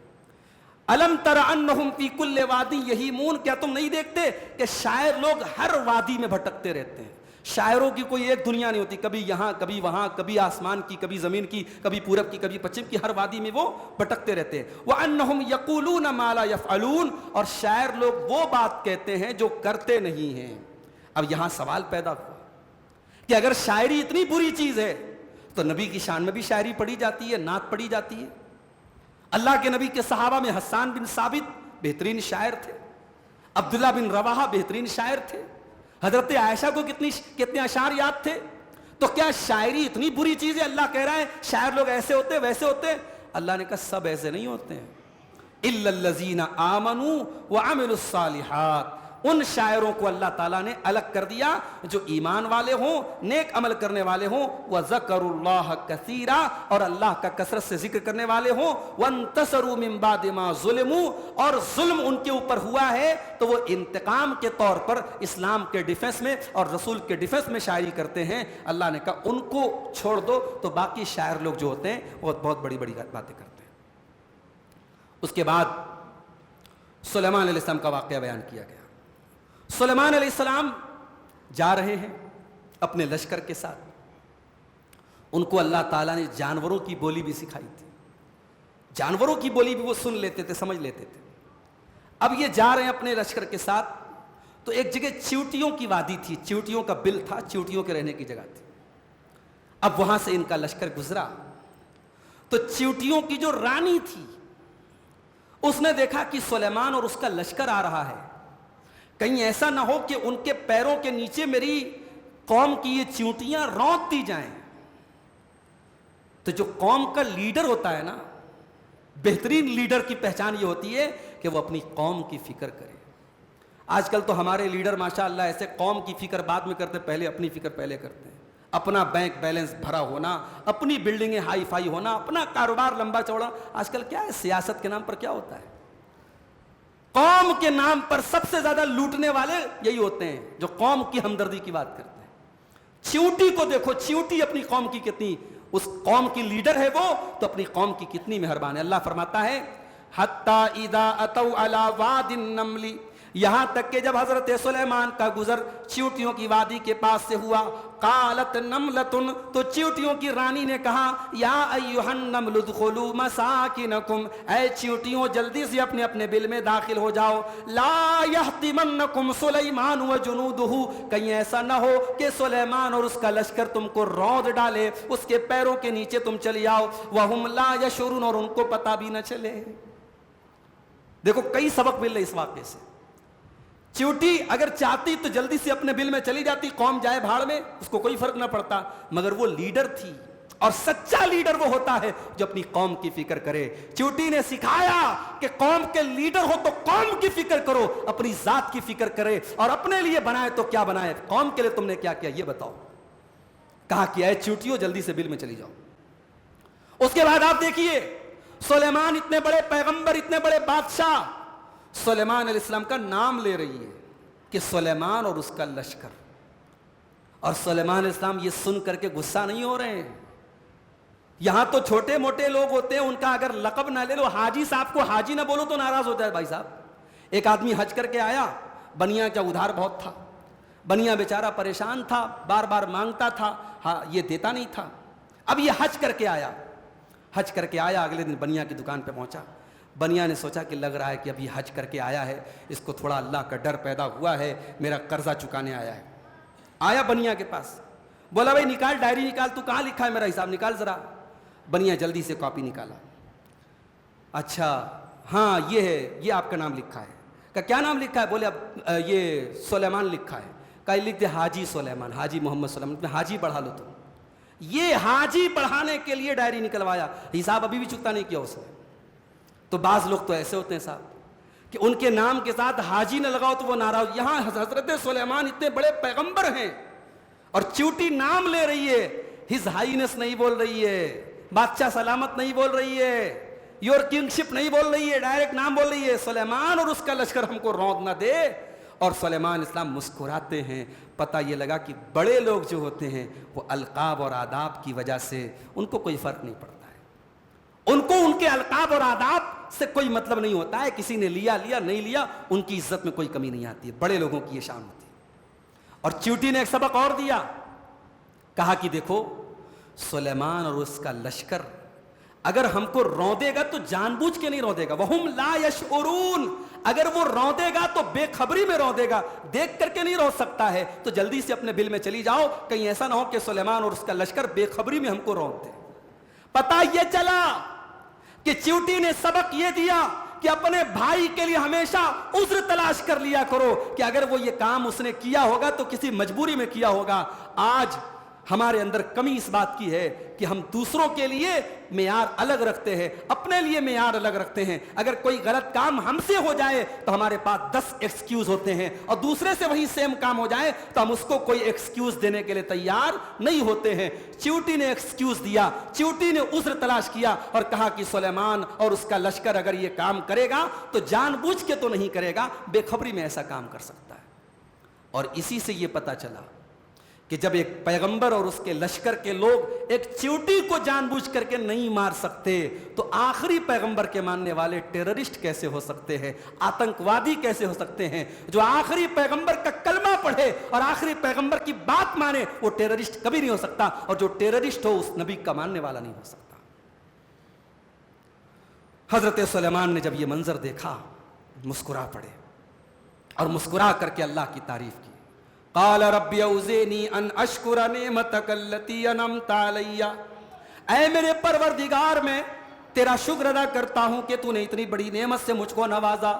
S1: أَلَمْ تَرَ أَنَّهُمْ فِي كُلِّ وَادٍ يَهِيمُونَ، کیا تم نہیں دیکھتے کہ شاعر لوگ ہر وادی میں بھٹکتے رہتے ہیں؟ شاعروں کی کوئی ایک دنیا نہیں ہوتی، کبھی یہاں کبھی وہاں، کبھی آسمان کی کبھی زمین کی، کبھی پورب کی کبھی پچھم کی، ہر وادی میں وہ بھٹکتے رہتے ہیں۔ وَأَنَّهُمْ يَقُولُونَ مَا لَا يَفْعَلُونَ، اور شاعر لوگ وہ بات کہتے ہیں جو کرتے نہیں ہیں۔ اب یہاں سوال پیدا ہوا کہ اگر شاعری اتنی بری چیز ہے تو نبی کی شان میں بھی شاعری پڑھی جاتی ہے، نعت پڑھی جاتی ہے۔ اللہ کے نبی کے صحابہ میں حسان بن ثابت بہترین شاعر تھے، عبداللہ بن رواحہ بہترین شاعر تھے، حضرت عائشہ کو کتنے اشعار یاد تھے۔ تو کیا شاعری اتنی بری چیز ہے؟ اللہ کہہ رہا ہے شاعر لوگ ایسے ہوتے ویسے ہوتے، اللہ نے کہا سب ایسے نہیں ہوتے ہیں، الا الذین آمنوا وعملوا الصالحات، ان شاعروں کو اللہ تعالیٰ نے الگ کر دیا جو ایمان والے ہوں، نیک عمل کرنے والے ہوں، وذکروا اللہ کثیرا، اور اللہ کا کثرت سے ذکر کرنے والے ہوں، وانتصروا من بعد ما ظلموا، اور ظلم ان کے اوپر ہوا ہے تو وہ انتقام کے طور پر اسلام کے ڈیفنس میں اور رسول کے ڈیفنس میں شاعری کرتے ہیں۔ اللہ نے کہا ان کو چھوڑ دو، تو باقی شاعر لوگ جو ہوتے ہیں وہ بہت بڑی بڑی باتیں کرتے ہیں۔ اس کے بعد سلیمان علیہ السلام کا واقعہ بیان کیا گیا۔ سلیمان علیہ السلام جا رہے ہیں اپنے لشکر کے ساتھ، ان کو اللہ تعالیٰ نے جانوروں کی بولی بھی سکھائی تھی، جانوروں کی بولی بھی وہ سن لیتے تھے، سمجھ لیتے تھے۔ اب یہ جا رہے ہیں اپنے لشکر کے ساتھ، تو ایک جگہ چیونٹیوں کی وادی تھی، چیونٹیوں کا بل تھا، چیونٹیوں کے رہنے کی جگہ تھی۔ اب وہاں سے ان کا لشکر گزرا تو چیونٹیوں کی جو رانی تھی اس نے دیکھا کہ سلیمان اور اس کا لشکر آ رہا ہے، کہیں ایسا نہ ہو کہ ان کے پیروں کے نیچے میری قوم کی یہ چیونٹیاں رونت دی جائیں۔ تو جو قوم کا لیڈر ہوتا ہے نا، بہترین لیڈر کی پہچان یہ ہوتی ہے کہ وہ اپنی قوم کی فکر کرے. آج کل تو ہمارے لیڈر ماشاءاللہ ایسے قوم کی فکر بعد میں کرتے, پہلے اپنی فکر پہلے کرتے ہیں. اپنا بینک بیلنس بھرا ہونا, اپنی بلڈنگیں ہائی فائی ہونا, اپنا کاروبار لمبا چوڑا. آج کل کیا ہے, سیاست کے نام پر کیا ہوتا ہے, قوم کے نام پر سب سے زیادہ لوٹنے والے یہی ہوتے ہیں جو قوم کی ہمدردی کی بات کرتے ہیں. چیونٹی کو دیکھو, چیونٹی اپنی قوم کی کتنی, اس قوم کی لیڈر ہے وہ, تو اپنی قوم کی کتنی مہربان ہے. اللہ فرماتا ہے حتی اذا اتوا علی واد النمل, یہاں تک کہ جب حضرت سلیمان کا گزر چیونٹیوں کی وادی کے پاس سے ہوا, قالت نملۃ, تو چیونٹیوں کی رانی نے کہا, یا ایھا النمل ادخلوا مساکنکم, اے چیونٹیوں جلدی سے اپنے اپنے بل میں داخل ہو جاؤ. لا یحطمنکم سلیمان وجنودہ, کہیں ایسا نہ ہو کہ سلیمان اور اس کا لشکر تم کو روند ڈالے, اس کے پیروں کے نیچے تم چلی آؤ. وہم لا یشعرون, اور ان کو پتہ بھی نہ چلے. دیکھو کئی سبق مل رہے اس واقعے سے. چیونٹی اگر چاہتی تو جلدی سے اپنے بل میں چلی جاتی, قوم جائے بھاڑ میں, اس کو کوئی فرق نہ پڑتا, مگر وہ لیڈر تھی, اور سچا لیڈر وہ ہوتا ہے جو اپنی قوم کی فکر کرے. چیونٹی نے سکھایا کہ قوم کے لیڈر ہو تو قوم کی فکر کرو, اپنی ذات کی فکر کرے, اور اپنے لیے بنائے تو کیا بنائے, قوم کے لیے تم نے کیا کیا یہ بتاؤ. کہا کہ اے چیونٹیوں جلدی سے بل میں چلی جاؤ. اس کے بعد آپ دیکھیے سلیمان اتنے بڑے پیغمبر, اتنے بڑے بادشاہ, سلیمان علیہ السلام کا نام لے رہی ہے کہ سلیمان اور اس کا لشکر. اور سلیمان علیہ السلام یہ سن کر کے غصہ نہیں ہو رہے ہیں. یہاں تو چھوٹے موٹے لوگ ہوتے ہیں, ان کا اگر لقب نہ لے لو, حاجی صاحب کو حاجی نہ بولو تو ناراض ہوتا ہے. بھائی صاحب, ایک آدمی حج کر کے آیا, بنیا کا ادھار بہت تھا, بنیا بیچارہ پریشان تھا, بار بار مانگتا تھا, ہاں یہ دیتا نہیں تھا. اب یہ حج کر کے آیا, اگلے دن بنیا کی دکان پہ پہنچا. بنیا نے سوچا کہ لگ رہا ہے کہ ابھی حج کر کے آیا ہے, اس کو تھوڑا اللہ کا ڈر پیدا ہوا ہے, میرا قرضہ چکانے آیا ہے. آیا بنیا کے پاس, بولا بھائی نکال ڈائری نکال, تو کہاں لکھا ہے میرا حساب نکال ذرا. بنیا جلدی سے کاپی نکالا. اچھا ہاں یہ ہے, یہ آپ کا نام لکھا ہے. کہ کیا نام لکھا ہے؟ بولے اب یہ سلیمان لکھا ہے. کہ لکھ دے حاجی سلیمان, حاجی محمد سلیمان, حاجی بڑھا لو تم. یہ حاجی بڑھانے کے لیے ڈائری نکلوایا, حساب ابھی بھی چکتا نہیں کیا اس نے. تو بعض لوگ تو ایسے ہوتے ہیں صاحب کہ ان کے نام کے ساتھ حاجی نہ لگاؤ تو وہ ناراض. یہاں حضرت سلیمان اتنے بڑے پیغمبر ہیں, اور چیونٹی نام لے رہی ہے, ہز ہائینس نہیں بول رہی ہے, بادشاہ سلامت نہیں بول رہی ہے, یور کنگشپ نہیں بول رہی ہے, ڈائریکٹ نام بول رہی ہے, سلیمان اور اس کا لشکر ہم کو روند نہ دے. اور سلیمان اسلام مسکراتے ہیں. پتہ یہ لگا کہ بڑے لوگ جو ہوتے ہیں وہ القاب اور آداب کی وجہ سے ان کو کوئی فرق نہیں پڑتا ہے, ان کو ان کے القاب اور آداب سے کوئی مطلب نہیں ہوتا ہے. کسی نے لیا نہیں لیا, ان کی عزت میں کوئی کمی نہیں آتی ہے. بڑے لوگوں کی یہ شان ہوتی ہے. اور چیونٹی نے ایک سبق اور دیا, کہا کہ دیکھو سلیمان اور اس کا لشکر اگر ہم کو روندے گا تو جان بوجھ کے نہیں روندے گا. وہم لا یشعرون, اگر وہ روندے گا تو بے خبری میں روندے گا, دیکھ کر کے نہیں رو سکتا ہے. تو جلدی سے اپنے بل میں چلی جاؤ, کہیں ایسا نہ ہو کہ سلیمان اور اس کا لشکر بے خبری میں ہم کو روندے. پتہ یہ چلا کہ چیونٹی نے سبق یہ دیا کہ اپنے بھائی کے لیے ہمیشہ عذر تلاش کر لیا کرو کہ اگر وہ یہ کام اس نے کیا ہوگا تو کسی مجبوری میں کیا ہوگا. آج ہمارے اندر کمی اس بات کی ہے کہ ہم دوسروں کے لیے معیار الگ رکھتے ہیں, اپنے لیے معیار الگ رکھتے ہیں. اگر کوئی غلط کام ہم سے ہو جائے تو ہمارے پاس 10 ایکسکیوز ہوتے ہیں, اور دوسرے سے وہی سیم کام ہو جائے تو ہم اس کو کوئی ایکسکیوز دینے کے لیے تیار نہیں ہوتے ہیں. چیونٹی نے ایکسکیوز دیا, چیونٹی نے عذر تلاش کیا اور کہا کہ سلیمان اور اس کا لشکر اگر یہ کام کرے گا تو جان بوجھ کے تو نہیں کرے گا, بے خبری میں ایسا کام کر سکتا ہے. اور اسی سے یہ پتہ چلا کہ جب ایک پیغمبر اور اس کے لشکر کے لوگ ایک چیونٹی کو جان بوجھ کر کے نہیں مار سکتے تو آخری پیغمبر کے ماننے والے ٹیررسٹ کیسے ہو سکتے ہیں, آتنکوادی کیسے ہو سکتے ہیں. جو آخری پیغمبر کا کلمہ پڑھے اور آخری پیغمبر کی بات مانے وہ ٹیررسٹ کبھی نہیں ہو سکتا, اور جو ٹیررسٹ ہو اس نبی کا ماننے والا نہیں ہو سکتا. حضرت سلیمان نے جب یہ منظر دیکھا مسکرا پڑے, اور مسکرا کر کے اللہ کی تعریف کی. قال رب اوزعنی ان اشکر نعمتک التی انعمت علی, اے میرے پروردگار میں تیرا شکر ادا کرتا ہوں کہ تو نے اتنی بڑی نعمت سے مجھ کو نوازا.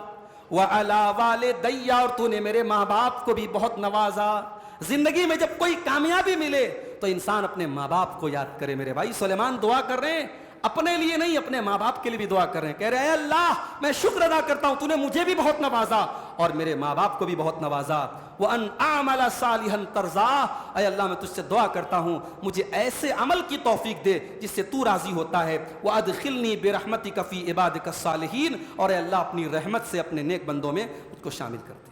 S1: وعلی والدی, اور تو نے میرے ماں باپ کو بھی بہت نوازا. زندگی میں جب کوئی کامیابی ملے تو انسان اپنے ماں باپ کو یاد کرے. میرے بھائی سلیمان دعا کر رہے ہیں, اپنے لیے نہیں اپنے ماں باپ کے لیے بھی دعا کر رہے ہیں. کہہ رہے ہیں اے اللہ میں شکر ادا کرتا ہوں تو نے مجھے بھی بہت نوازا اور میرے ماں باپ کو بھی بہت نوازا. وَأَنْ أَعْمَلَ صَالِحًا تَرْضَاهُ, اے اللہ میں تجھ سے دعا کرتا ہوں مجھے ایسے عمل کی توفیق دے جس سے تو راضی ہوتا ہے. وَأَدْخِلْنِي بِرَحْمَتِكَ فِي عِبَادِكَ الصَّالِحِينَ, اور اے اللہ اپنی رحمت سے اپنے نیک بندوں میں مجھ کو شامل کر دے.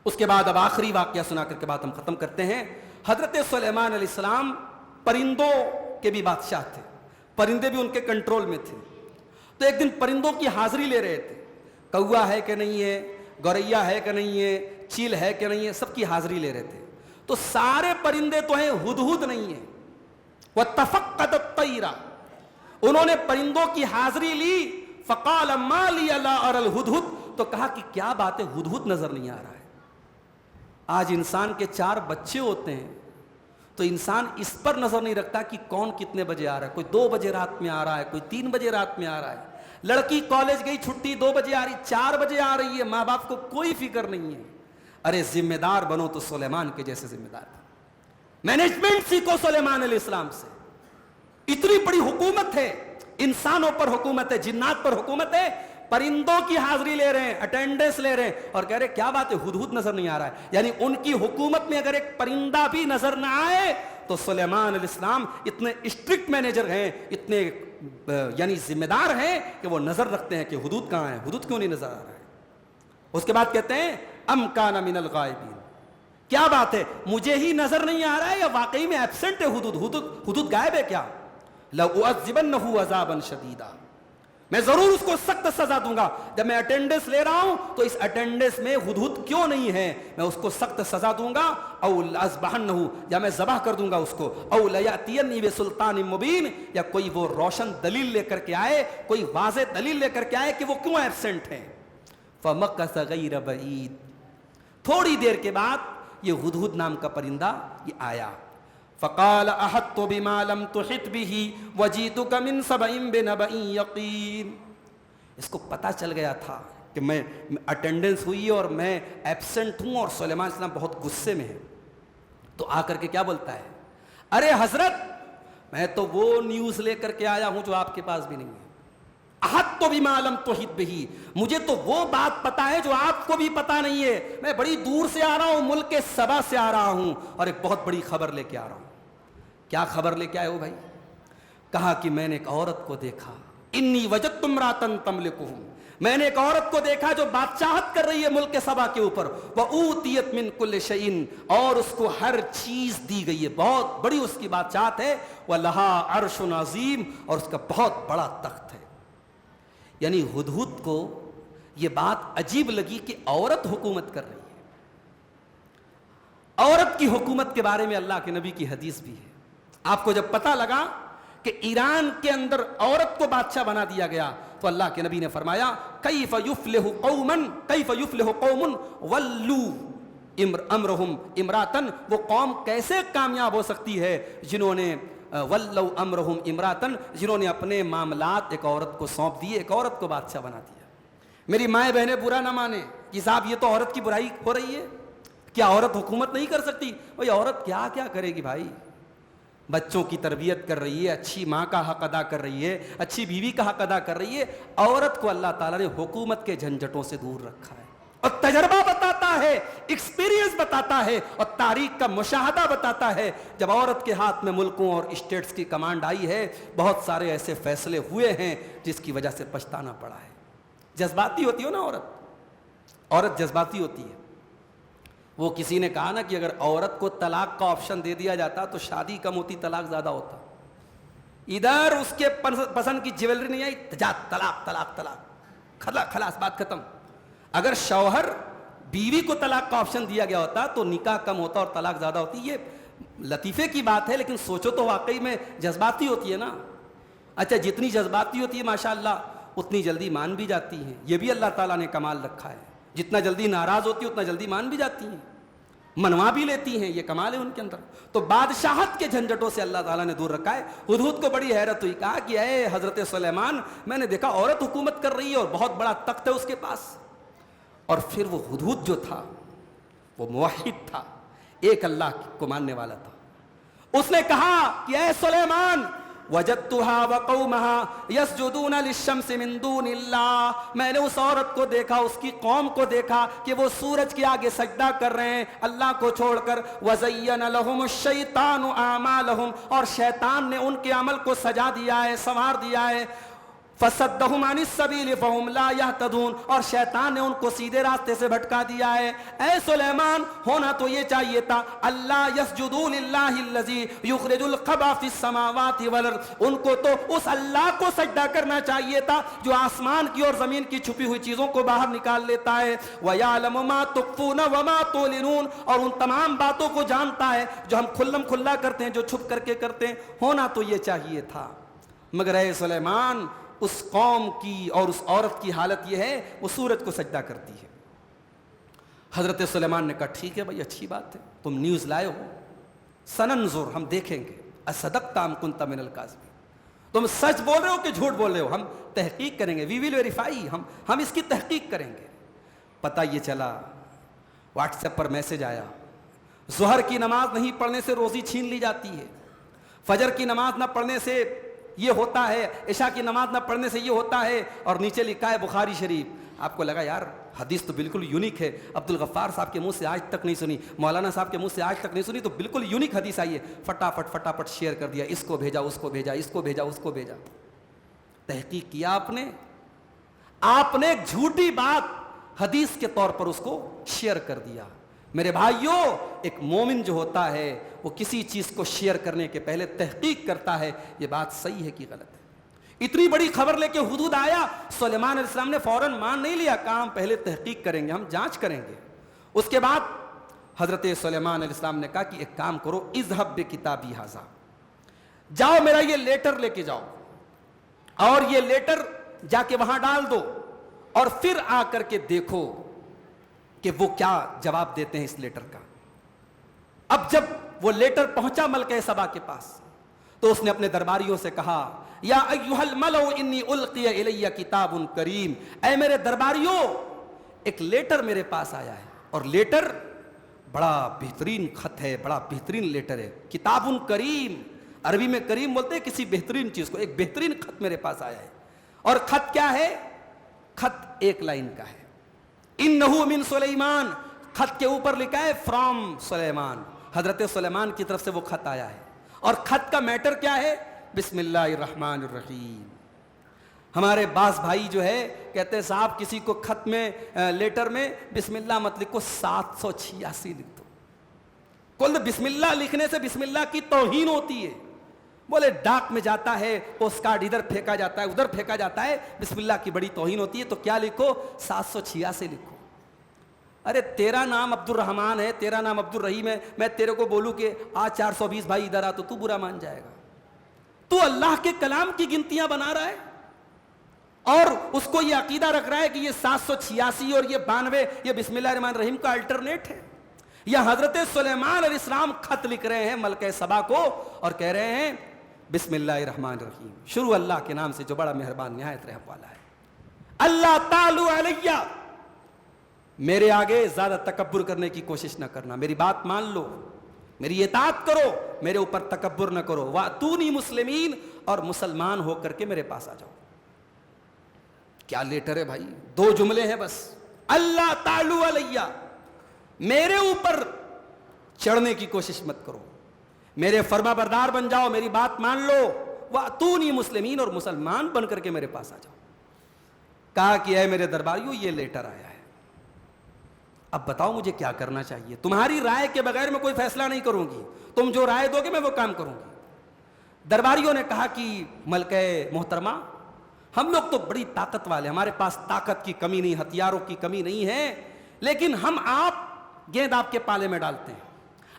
S1: اس کے بعد اب آخری واقعہ سنا کر کے بعد ہم ختم کرتے ہیں. حضرت سلیمان علیہ السلام پرندوں کے بھی بادشاہ تھے, پرندے بھی ان کے کنٹرول میں تھے. تو ایک دن پرندوں کی حاضری لے رہے تھے, کوا ہے کہ نہیں ہے, گوریا ہے کہ نہیں ہے, چیل ہے کہ نہیں ہے, سب کی حاضری لے رہے تھے. تو سارے پرندے تو ہیں, ہدہد نہیں ہے. وَتَفَقَّدَ الطَّيْرَ, انہوں نے پرندوں کی حاضری لی. فَقَالَ مَا لِيَ لَا أَرَى الْهُدْهُدْ, تو کہا کہ کیا بات ہے ہدہد نظر نہیں آ رہا ہے. آج انسان کے 4 بچے ہوتے ہیں تو انسان اس پر نظر نہیں رکھتا کہ کون کتنے بجے آ رہا ہے. کوئی 2 بجے رات میں آ رہا ہے, کوئی 3 بجے رات میں آ رہا ہے. لڑکی کالج گئی, چھٹی 2 بجے آ رہی, 4 بجے آ رہی ہے, ماں باپ کو کوئی فکر نہیں ہے. ارے ذمہ دار بنو تو سلیمان کے جیسے ذمہ دار بنو. مینجمنٹ سیکھو سلیمان علیہ السلام سے. اتنی بڑی حکومت ہے, انسانوں پر حکومت ہے, جنات پر حکومت ہے, پرندوں کی حاضری لے رہے ہیں, اٹینڈنس لے رہے ہیں, اور کہہ رہے کیا بات ہے ہدہد نظر نہیں آ رہا ہے. یعنی ان کی حکومت میں اگر ایک پرندہ بھی نظر نہ آئے تو سلیمان علیہ السلام اتنے اسٹرکٹ مینیجر ہیں, اتنے یعنی ذمہ دار ہیں کہ وہ نظر رکھتے ہیں کہ ہدہد کہاں ہے, ہدہد کیوں نہیں نظر آ رہا ہے. اس کے بعد کہتے ہیں ام کان من الغائبین, کیا بات ہے مجھے ہی نظر نہیں آ رہا ہے یا واقعی میں ایبسنٹ ہے ہدہد, ہدہد غائب ہے کیا. لَأُعَذِّبَنَّهُ عَذَابًا شَدِيدًا, میں ضرور اس کو سخت سزا دوں گا. جب میں اٹینڈنس لے رہا ہوں تو اس اٹینڈنس میں ہدہد کیوں نہیں ہے, میں اس کو سخت سزا دوں گا. او لَأَذْبَحَنَّهُ, یا میں ذبح کر دوں گا اس کو. او لَيَأْتِيَنِّي بِسُلْطَانٍ مُبِينٍ, یا کوئی وہ روشن دلیل لے کر کے آئے, کوئی واضح دلیل لے کر کے آئے کہ وہ کیوں ایبسنٹ ہیں. فَمَكَثَ غَيْرَ بَعِيدٍ, تھوڑی دیر کے بعد یہ ہدہد نام کا پرندہ یہ آیا. فقال احطت بما لم تحط به وجئتك من سبع بنبأ يقين, اس کو پتہ چل گیا تھا کہ میں اٹینڈنس ہوئی اور میں ایبسنٹ ہوں اور سلیمان علیہ السلام بہت غصے میں ہے. تو آ کر کے کیا بولتا ہے, ارے حضرت میں تو وہ نیوز لے کر کے آیا ہوں جو آپ کے پاس بھی نہیں ہے. احطت بما لم تحط به, مجھے تو وہ بات پتا ہے جو آپ کو بھی پتا نہیں ہے. میں بڑی دور سے آ رہا ہوں, ملک کے سبا سے آ رہا ہوں اور ایک بہت بڑی خبر لے کے آ رہا ہوں. کیا خبر لے کے آئے ہو بھائی؟ کہا کہ میں نے ایک عورت کو دیکھا. انی وجدت امرأۃ تملکہم, میں نے ایک عورت کو دیکھا جو بادشاہت کر رہی ہے ملک سبا کے اوپر. وَأُوتِیَتْ مِنْ كُلِّ شَيْءٍ, اور اس کو ہر چیز دی گئی ہے, بہت بڑی اس کی بادشاہت ہے. وَلَهَا عَرْشٌ عَظِيمٌ, اور اس کا بہت بڑا تخت ہے. یعنی ہدہد کو یہ بات عجیب لگی کہ عورت حکومت کر رہی ہے. عورت کی حکومت کے بارے میں اللہ کے نبی کی حدیث بھی ہے. آپ کو جب پتہ لگا کہ ایران کے اندر عورت کو بادشاہ بنا دیا گیا تو اللہ کے نبی نے فرمایا کیف یفلح قوم ولوا امرہم امراتن, وہ قوم کیسے کامیاب ہو سکتی ہے جنہوں نے ولوا امرہم امراتن, جنہوں نے اپنے معاملات ایک عورت کو سونپ دیے, ایک عورت کو بادشاہ بنا دیا. میری مائیں بہنیں برا نہ مانے کہ صاحب یہ تو عورت کی برائی ہو رہی ہے, کیا عورت حکومت نہیں کر سکتی؟ بھائی عورت کیا کیا کرے گی بھائی, بچوں کی تربیت کر رہی ہے, اچھی ماں کا حق ادا کر رہی ہے, اچھی بیوی کا حق ادا کر رہی ہے. عورت کو اللہ تعالیٰ نے حکومت کے جھنجھٹوں سے دور رکھا ہے, اور تجربہ بتاتا ہے, ایکسپیرینس بتاتا ہے, اور تاریخ کا مشاہدہ بتاتا ہے. جب عورت کے ہاتھ میں ملکوں اور اسٹیٹس کی کمانڈ آئی ہے, بہت سارے ایسے فیصلے ہوئے ہیں جس کی وجہ سے پچھتانا پڑا ہے. جذباتی ہوتی ہو نا عورت جذباتی ہوتی ہے. وہ کسی نے کہا نا کہ اگر عورت کو طلاق کا آپشن دے دیا جاتا تو شادی کم ہوتی, طلاق زیادہ ہوتا. ادھر اس کے پسند کی جیولری نہیں آئی, جا طلاق طلاق طلاق, خلاص بات ختم. اگر شوہر بیوی کو طلاق کا آپشن دیا گیا ہوتا تو نکاح کم ہوتا اور طلاق زیادہ ہوتی. یہ لطیفے کی بات ہے لیکن سوچو تو واقعی میں جذباتی ہوتی ہے نا. اچھا جتنی جذباتی ہوتی ہے ماشاءاللہ اتنی جلدی مان بھی جاتی ہیں, یہ بھی اللہ تعالیٰ نے کمال رکھا ہے. جتنا جلدی ناراض ہوتی ہے اتنا جلدی مان بھی جاتی ہیں, منوا بھی لیتی ہیں, یہ کمال ہے ان کے اندر. تو بادشاہت کے جھنجھٹوں سے اللہ تعالیٰ نے دور رکھا ہے. ہدہد کو بڑی حیرت ہوئی, کہا کہ اے حضرت سلیمان, میں نے دیکھا عورت حکومت کر رہی ہے اور بہت بڑا تخت ہے اس کے پاس. اور پھر وہ ہدہد جو تھا وہ موحد تھا, ایک اللہ کو ماننے والا تھا. اس نے کہا کہ اے سلیمان, وجدتها وقومها يسجدون للشمس من دون اللہ، میں نے اس عورت کو دیکھا، اس کی قوم کو دیکھا کہ وہ سورج کے آگے سجدہ کر رہے ہیں اللہ کو چھوڑ کر۔ وزین لهم الشیطان اعمالهم، اور شیطان نے ان کے عمل کو سجا دیا ہے، سنوار دیا ہے۔ فصدهم عن السبیل فهم لا يهتدون، اور شیطان نے ان کو سیدھے راستے سے بھٹکا دیا ہے۔ اے سلیمان، ہونا تو یہ چاہیے تھا اللہ یسجدوا للہ الذی یخرج الخبا فی السماوات والارض، ان کو تو اس اللہ کو سجدہ کرنا چاہیے تھا جو آسمان کی اور زمین کی چھپی ہوئی چیزوں کو باہر نکال لیتا ہے۔ وَيَعْلَمُ مَا تُخْفُونَ وَمَا تُعْلِنُونَ، اور ان تمام باتوں کو جانتا ہے جو ہم کھلم کھلا کرتے ہیں، جو چھپ کر کے کرتے ہیں۔ ہونا تو یہ چاہیے تھا، مگر اے سلیمان اس قوم کی اور اس عورت کی حالت یہ ہے وہ سورج کو سجدہ کرتی ہے۔ حضرت سلیمان نے کہا ٹھیک ہے بھائی، اچھی بات ہے، تم نیوز لائے ہو، سننظر، ہم دیکھیں گے، اصدقت ام کنت من الکاذبین، تم سچ بول رہے ہو کہ جھوٹ بول رہے ہو، ہم تحقیق کریں گے، وی ول ویریفائی، ہم اس کی تحقیق کریں گے۔ پتہ یہ چلا، واٹس ایپ پر میسج آیا، ظہر کی نماز نہیں پڑھنے سے روزی چھین لی جاتی ہے، فجر کی نماز نہ پڑھنے سے یہ ہوتا ہے، عشاء کی نماز نہ پڑھنے سے یہ ہوتا ہے، اور نیچے لکھا ہے بخاری شریف۔ آپ کو لگا یار حدیث تو بالکل یونیک ہے، عبدالغفار صاحب کے منہ سے آج تک نہیں سنی، مولانا صاحب کے منہ سے آج تک نہیں سنی، تو بالکل یونیک حدیث آئی ہے، فٹافٹ شیئر کر دیا، اس کو بھیجا، اس کو بھیجا، اس کو بھیجا، اس کو بھیجا۔ تحقیق کیا آپ نے ایک جھوٹی بات حدیث کے طور پر اس کو شیئر کر دیا۔ میرے بھائیوں، ایک مومن جو ہوتا ہے وہ کسی چیز کو شیئر کرنے کے پہلے تحقیق کرتا ہے یہ بات صحیح ہے کہ غلط ہے۔ اتنی بڑی خبر لے کے حدود آیا، سلیمان علیہ السلام نے فوراً مان نہیں لیا، کہا ہم پہلے تحقیق کریں گے، ہم جانچ کریں گے۔ اس کے بعد حضرت سلیمان علیہ السلام نے کہا کہ ایک کام کرو، اذهب بکتابی ھذا، جاؤ میرا یہ لیٹر لے کے جاؤ، اور یہ لیٹر جا کے وہاں ڈال دو، اور پھر آ کر کے دیکھو کہ وہ کیا جواب دیتے ہیں اس لیٹر کا۔ اب جب وہ لیٹر پہنچا ملکہ سبا کے پاس تو اس نے اپنے درباریوں سے کہا، یا ایھا الملؤ انی القی الی کتاب کریم، اے میرے درباریوں، ایک لیٹر میرے پاس آیا ہے، اور لیٹر بڑا بہترین خط ہے، بڑا بہترین لیٹر ہے، کتاب کریم، عربی میں کریم بولتے ہیں کسی بہترین چیز کو، ایک بہترین خط میرے پاس آیا ہے۔ اور خط کیا ہے؟ خط ایک لائن کا ہے، انہو من سلیمان، خط کے اوپر لکھا ہے فرام سلیمان، حضرت سلیمان کی طرف سے وہ خط آیا ہے۔ اور خط کا میٹر کیا ہے؟ بسم اللہ الرحمن الرحیم۔ ہمارے بعض بھائی جو ہے کہتے ہیں صاحب کسی کو خط میں لیٹر میں بسم اللہ مت لکھو، 786 لکھ دو۔ کل بسم اللہ لکھنے سے بسم اللہ کی توہین ہوتی ہے۔ بولے ڈاک میں جاتا ہے، پوسٹ کارڈ ادھر پھینکا جاتا ہے، ادھر پھینکا جاتا ہے، بسم اللہ کی بڑی توہین ہوتی ہے، تو کیا لکھو؟ 786 لکھو۔ ارے تیرا نام عبد الرحمن ہے، تیرا نام عبد الرحیم ہے، میں تیرے کو بولوں کہ آج 420 بھائی ادھر آ، تو برا مان جائے گا۔ تو اللہ کے کلام کی گنتیاں بنا رہا ہے، اور اس کو یہ عقیدہ رکھ رہا ہے کہ یہ 786 اور یہ 92 یہ بسم اللہ الرحمن الرحیم کا الٹرنیٹ ہے۔ یا حضرت سلیمان علیہ السلام خط لکھ رہے ہیں ملکہ سبا کو اور کہہ رہے ہیں بسم اللہ الرحمن الرحیم، شروع اللہ کے نام سے جو بڑا مہربان نہایت رحم والا ہے۔ اللہ تعالی علیہ، میرے آگے زیادہ تکبر کرنے کی کوشش نہ کرنا، میری بات مان لو، میری اطاعت کرو، میرے اوپر تکبر نہ کرو، وَأْتُونِي مسلمین، اور مسلمان ہو کر کے میرے پاس آ جاؤ۔ کیا لیٹر ہے بھائی، 2 جملے ہیں بس، اللہ تعالی علیہ، میرے اوپر چڑھنے کی کوشش مت کرو، میرے فرما بردار بن جاؤ، میری بات مان لو، وَأْتُونِي مسلمین، اور مسلمان بن کر کے میرے پاس آ جاؤ۔ کہا کہ اے میرے درباریوں یہ لیٹر آیا ہے، اب بتاؤ مجھے کیا کرنا چاہیے، تمہاری رائے کے بغیر میں کوئی فیصلہ نہیں کروں گی، تم جو رائے دو گے میں وہ کام کروں گی۔ درباریوں نے کہا کہ ملکہ محترمہ، ہم لوگ تو بڑی طاقت والے، ہمارے پاس طاقت کی کمی نہیں، ہتھیاروں کی کمی نہیں ہے، لیکن ہم گیند آپ کے پالے میں ڈالتے ہیں،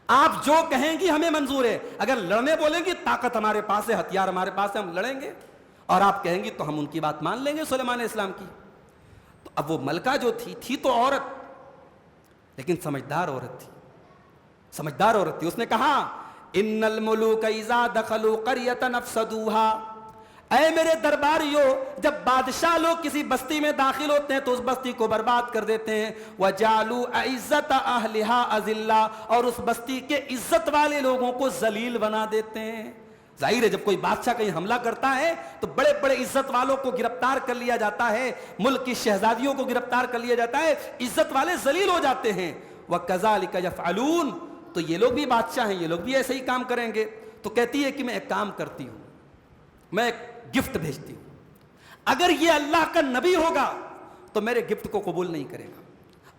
S1: آپ جو کہیں گی ہمیں منظور ہے، اگر لڑنے بولیں گی طاقت ہمارے پاس ہے، ہتھیار ہمارے پاس ہے، ہم لڑیں گے، اور آپ کہیں گی تو ہم ان کی بات مان لیں گے سلیمان علیہ السلام کی۔ تو اب وہ ملکہ جو تھی تو عورت، لیکن سمجھدار عورت تھی، سمجھدار عورت تھی، اس نے کہا ان الملوک اذا دخلوا قریۃ افسدوها، اے میرے درباریوں، جب بادشاہ لوگ کسی بستی میں داخل ہوتے ہیں تو اس بستی کو برباد کر دیتے ہیں، وَجَعَلُوا أَعِزَّةَ أَهْلِهَا أَذِلَّةً، اور اس بستی کے عزت والے لوگوں کو ذلیل بنا دیتے ہیں۔ ظاہر ہے جب کوئی بادشاہ کہیں حملہ کرتا ہے تو بڑے بڑے عزت والوں کو گرفتار کر لیا جاتا ہے، ملک کی شہزادیوں کو گرفتار کر لیا جاتا ہے، عزت والے ذلیل ہو جاتے ہیں۔ وَكَذَلِكَ يَفْعَلُونَ، تو یہ لوگ بھی بادشاہ ہیں، یہ لوگ بھی ایسے ہی کام کریں گے۔ تو کہتی ہے کہ میں ایک کام کرتی ہوں، میں ایک گفٹ بھیجتی ہوں، اگر یہ اللہ کا نبی ہوگا تو میرے گفٹ کو قبول نہیں کرے گا،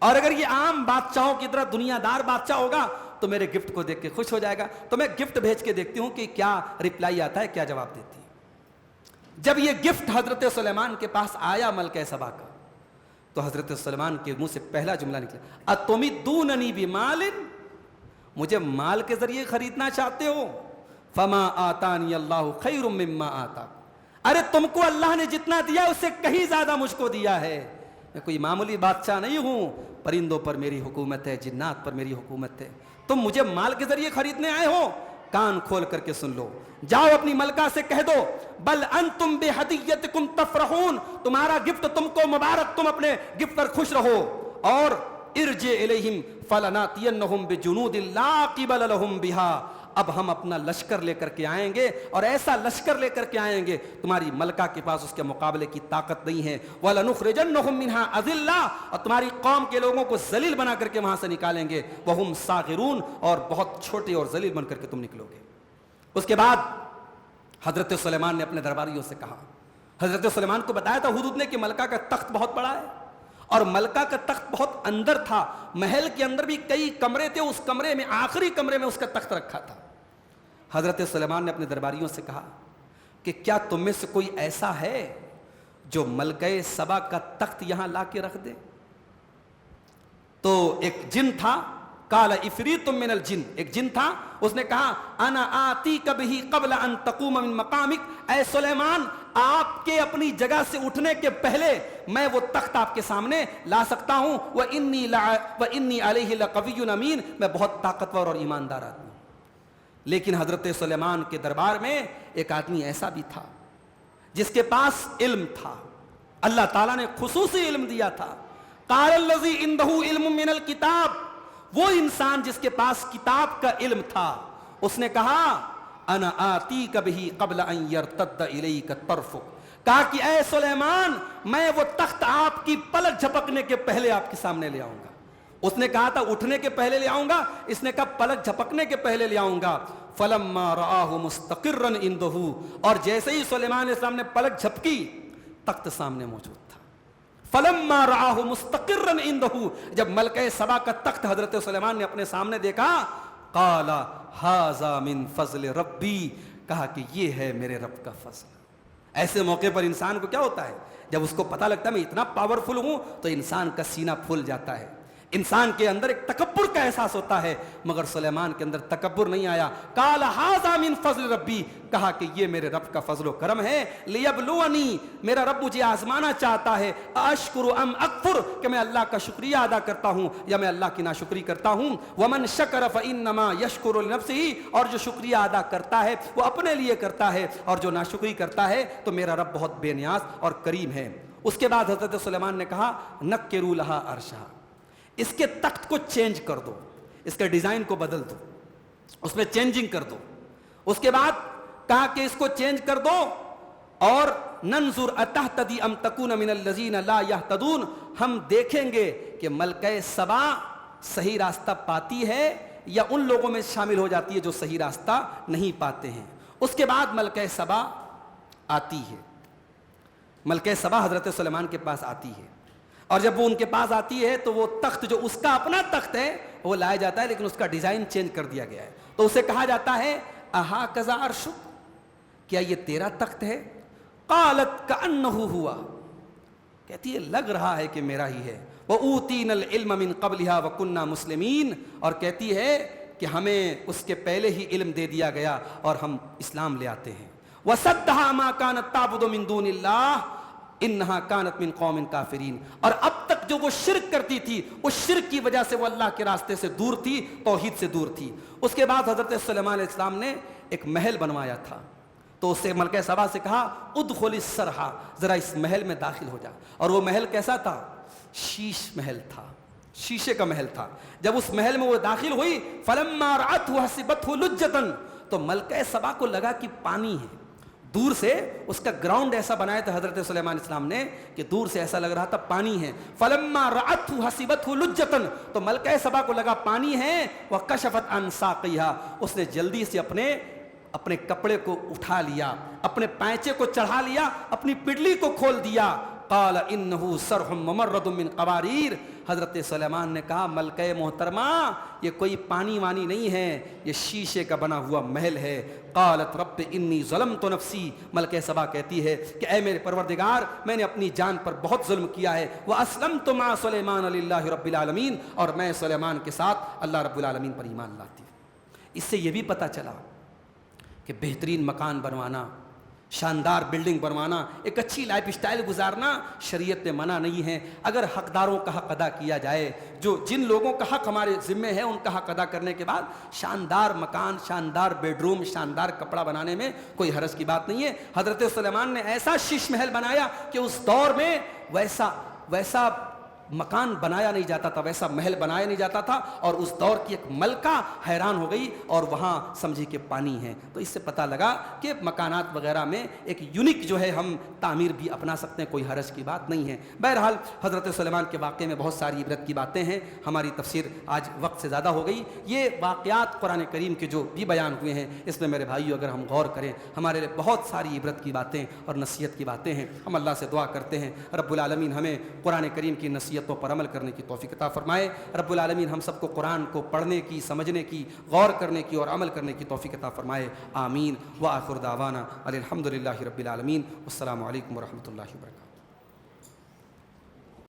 S1: اور اگر یہ عام بادشاہوں کی طرح دنیا دار بادشاہ ہوگا تو میرے گفٹ کو دیکھ کے خوش ہو جائے گا۔ تو میں گفٹ بھیج کے دیکھتی ہوں کہ کیا ریپلائی آتا ہے، کیا جواب دیتی ہے۔ جب یہ گفٹ حضرت سلیمان کے پاس آیا ملکہ سبا کا، تو حضرت سلیمان کے منہ سے پہلا جملہ نکلا، اَتُمِدُّونَنِی بِمَالٍ، مجھے مال کے ذریعے خریدنا چاہتے ہو؟ فَمَا آتَانِيَ اللَّهُ خَيْرٌ مِّمَّا آتَاكُمْ، ارے تم کو اللہ نے جتنا دیا اس سے کہیں زیادہ مجھ کو دیا ہے، میں کوئی معمولی بادشاہ نہیں ہوں، پرندوں پر میری حکومت ہے، جنات پر میری حکومت ہے، تم مجھے مال کے ذریعے خریدنے آئے ہو؟ کان کھول کر کے سن لو، جاؤ اپنی ملکہ سے کہہ دو، بل انتم بہدیتکم تفرحون، تمہارا گفٹ تم کو مبارک، تم اپنے گفٹ پر خوش رہو، اور ارجع الیہم فلناتینہم بجنود لا قبل لہم بہا، اب ہم اپنا لشکر لے کر کے آئیں گے، اور ایسا لشکر لے کر کے آئیں گے تمہاری ملکہ کے پاس اس کے مقابلے کی طاقت نہیں ہے، وَلَنُخْرِجَنَّهُم مِّنْهَا أَذِلَّةً، اور تمہاری قوم کے لوگوں کو ذلیل بنا کر کے وہاں سے نکالیں گے، وَهُمْ صَاغِرُونَ، اور بہت چھوٹے اور ذلیل بن کر کے تم نکلو گے۔ اس کے بعد حضرت سلیمان نے اپنے درباریوں سے کہا، حضرت سلیمان کو بتایا تھا حدود نے کہ ملکہ کا تخت بہت بڑا ہے، اور ملکہ کا تخت بہت اندر تھا، محل کے اندر بھی کئی کمرے تھے، اس کمرے میں آخری کمرے میں اس کا تخت رکھا تھا۔ حضرت سلیمان نے اپنے درباریوں سے کہا کہ کیا تم میں سے کوئی ایسا ہے جو ملکہ سبا کا تخت یہاں لا کے رکھ دے؟ تو ایک جن تھا، قال عفریت من الجن، ایک جن تھا، اس نے کہا انا آتیک بہ قبل ان تقوم من مقامک، اے سلیمان آپ کے اپنی جگہ سے اٹھنے کے پہلے میں وہ تخت آپ کے سامنے لا سکتا ہوں، وانی علیہ لقوی امین، میں بہت طاقتور اور ایماندار آدمی۔ لیکن حضرت سلیمان کے دربار میں ایک آدمی ایسا بھی تھا جس کے پاس علم تھا، اللہ تعالیٰ نے خصوصی علم دیا تھا۔ قال الذی عندہ علم من الکتاب، وہ انسان جس کے پاس کتاب کا علم تھا، اس نے کہا انا آتیک بہ قبل ان یرتد الیک طرفک، کہا کہ اے سلیمان میں وہ تخت آپ کی پلک جھپکنے کے پہلے آپ کے سامنے لے آؤں گا۔ اس نے کہا تھا اٹھنے کے پہلے لے آؤں گا، اس نے کہا پلک جھپکنے کے پہلے لے آؤں گا۔ فلما رآہ مستقرا عنده، اور جیسے ہی سلیمان علیہ السلام نے پلک جھپکی تخت سامنے موجود تھا۔ فلما رآہ مستقرا عنده، جب ملکہ سبا کا تخت حضرت سلیمان نے اپنے سامنے دیکھا، قال ھذا من فضل ربی، کہا کہ یہ ہے میرے رب کا فضل۔ ایسے موقع پر انسان کو کیا ہوتا ہے، جب اس کو پتہ لگتا ہے میں اتنا پاورفل ہوں تو انسان کا سینہ پھول جاتا ہے، انسان کے اندر ایک تکبر کا احساس ہوتا ہے، مگر سلیمان کے اندر تکبر نہیں آیا۔ قال ھذا من فضل ربی، کہا کہ یہ میرے رب کا فضل و کرم ہے، لیبلونی، میرا رب مجھے آزمانا چاہتا ہے، اشکر ام اکفر، کہ میں اللہ کا شکریہ ادا کرتا ہوں یا میں اللہ کی ناشکری کرتا ہوں۔ ومن شکر فانما یشکر لنفسہ، اور جو شکریہ ادا کرتا ہے وہ اپنے لیے کرتا ہے، اور جو ناشکری کرتا ہے تو میرا رب بہت بے نیاز اور کریم ہے۔ اس کے بعد حضرت سلیمان نے کہا نکروا لہا عرشہا، اس کے تخت کو چینج کر دو، اس کے ڈیزائن کو بدل دو، اس میں چینجنگ کر دو۔ اس کے بعد کہا کہ اس کو چینج کر دو، اور ننظر اتہتدی ام تکون من الذین لا یہتدون، ہم دیکھیں گے کہ ملکہ سبا صحیح راستہ پاتی ہے یا ان لوگوں میں شامل ہو جاتی ہے جو صحیح راستہ نہیں پاتے ہیں۔ اس کے بعد ملکہ سبا آتی ہے، ملکہ سبا حضرت سلیمان کے پاس آتی ہے، اور جب وہ ان کے پاس آتی ہے تو وہ تخت جو اس کا اپنا تخت ہے وہ لایا جاتا ہے، لیکن اس کا ڈیزائن چینج کر دیا گیا ہے، تو اسے کہا جاتا ہے اہٰذا عرشک، کیا یہ تیرا تخت ہے؟ قالت کأنہ ہوا، کہتی ہے لگ رہا ہے کہ میرا ہی ہے۔ وَأُوتِينَا الْعِلْمَ مِن قَبْلِهَا وَكُنَّا مُسْلِمِينَ، اور کہتی ہے کہ ہمیں اس کے پہلے ہی علم دے دیا گیا اور ہم اسلام لے آتے ہیں۔ وَصَدَّهَا مَا كَانَتْ تَعْبُدُ مِن دُونِ اللَّهِ انہا کانت من قوم کافرین، اور اب تک جو وہ شرک کرتی تھی اس شرک کی وجہ سے وہ اللہ کے راستے سے دور تھی، توحید سے دور تھی۔ اس کے بعد حضرت سلیمان علیہ السلام نے ایک محل بنوایا تھا، تو اس سے ملکہ سبا سے کہا ادخل السرح، ذرا اس محل میں داخل ہو جا، اور وہ محل کیسا تھا؟ شیش محل تھا، شیشے کا محل تھا۔ جب اس محل میں وہ داخل ہوئی فلما رأته حسبته لجة، تو ملکہ سبا کو لگا کہ پانی ہے. دور سے اس کا گراؤنڈ ایسا بنایا تھا حضرت سلیمان السلام نے کہ دور سے ایسا لگ رہا تھا پانی ہے. فلما رأته حسبته لجة, تو ملکہ سبا کو لگا پانی ہے. وکشفت عن ساقیہا, اس نے جلدی سے اپنے کپڑے کو اٹھا لیا, اپنے پائچے کو چڑھا لیا, اپنی پڈلی کو کھول دیا. قال انه صرح ممرد من قواریر, حضرت سلیمان نے کہا ملکہ محترمہ یہ کوئی پانی وانی نہیں ہے, یہ شیشے کا بنا ہوا محل ہے. قالت رب انی ظلمت نفسی, ملکہ سبا کہتی ہے کہ اے میرے پروردگار میں نے اپنی جان پر بہت ظلم کیا ہے. واسلمت مع سلیمان للہ رب العالمین, اور میں سلیمان کے ساتھ اللہ رب العالمین پر ایمان لاتی. اس سے یہ بھی پتہ چلا کہ بہترین مکان بنوانا, شاندار بلڈنگ بنوانا, ایک اچھی لائف اسٹائل گزارنا شریعت میں منع نہیں ہے, اگر حقداروں کا حق ادا کیا جائے. جن لوگوں کا حق ہمارے ذمے ہے ان کا حق ادا کرنے کے بعد شاندار مکان, شاندار بیڈ روم, شاندار کپڑا بنانے میں کوئی حرج کی بات نہیں ہے. حضرت سلیمان نے ایسا شیش محل بنایا کہ اس دور میں ویسا مکان بنایا نہیں جاتا تھا, ویسا محل بنایا نہیں جاتا تھا. اور اس دور کی ایک ملکہ حیران ہو گئی, اور وہاں سمجھی کہ پانی ہے. تو اس سے پتہ لگا کہ مکانات وغیرہ میں ایک یونیک جو ہے ہم تعمیر بھی اپنا سکتے ہیں, کوئی حرج کی بات نہیں ہے. بہرحال حضرت سلیمان کے واقعے میں بہت ساری عبرت کی باتیں ہیں. ہماری تفسیر آج وقت سے زیادہ ہو گئی. یہ واقعات قرآن کریم کے جو بھی بیان ہوئے ہیں اس میں میرے بھائیو اگر ہم غور کریں ہمارے لیے بہت ساری عبرت کی باتیں اور نصیحت کی باتیں ہیں. ہم اللہ سے دعا کرتے ہیں رب العالمین ہمیں قرآن کریم کی نصیحتوں پر عمل کرنے کی توفیق عطا فرمائے. رب العالمین ہم سب کو قرآن کو پڑھنے کی, سمجھنے کی, غور کرنے کی اور عمل کرنے کی توفیق عطا فرمائے. آمین. وآخر دعوانا الحمد للہ رب العالمین. السلام علیکم ورحمۃ اللہ وبرکاتہ.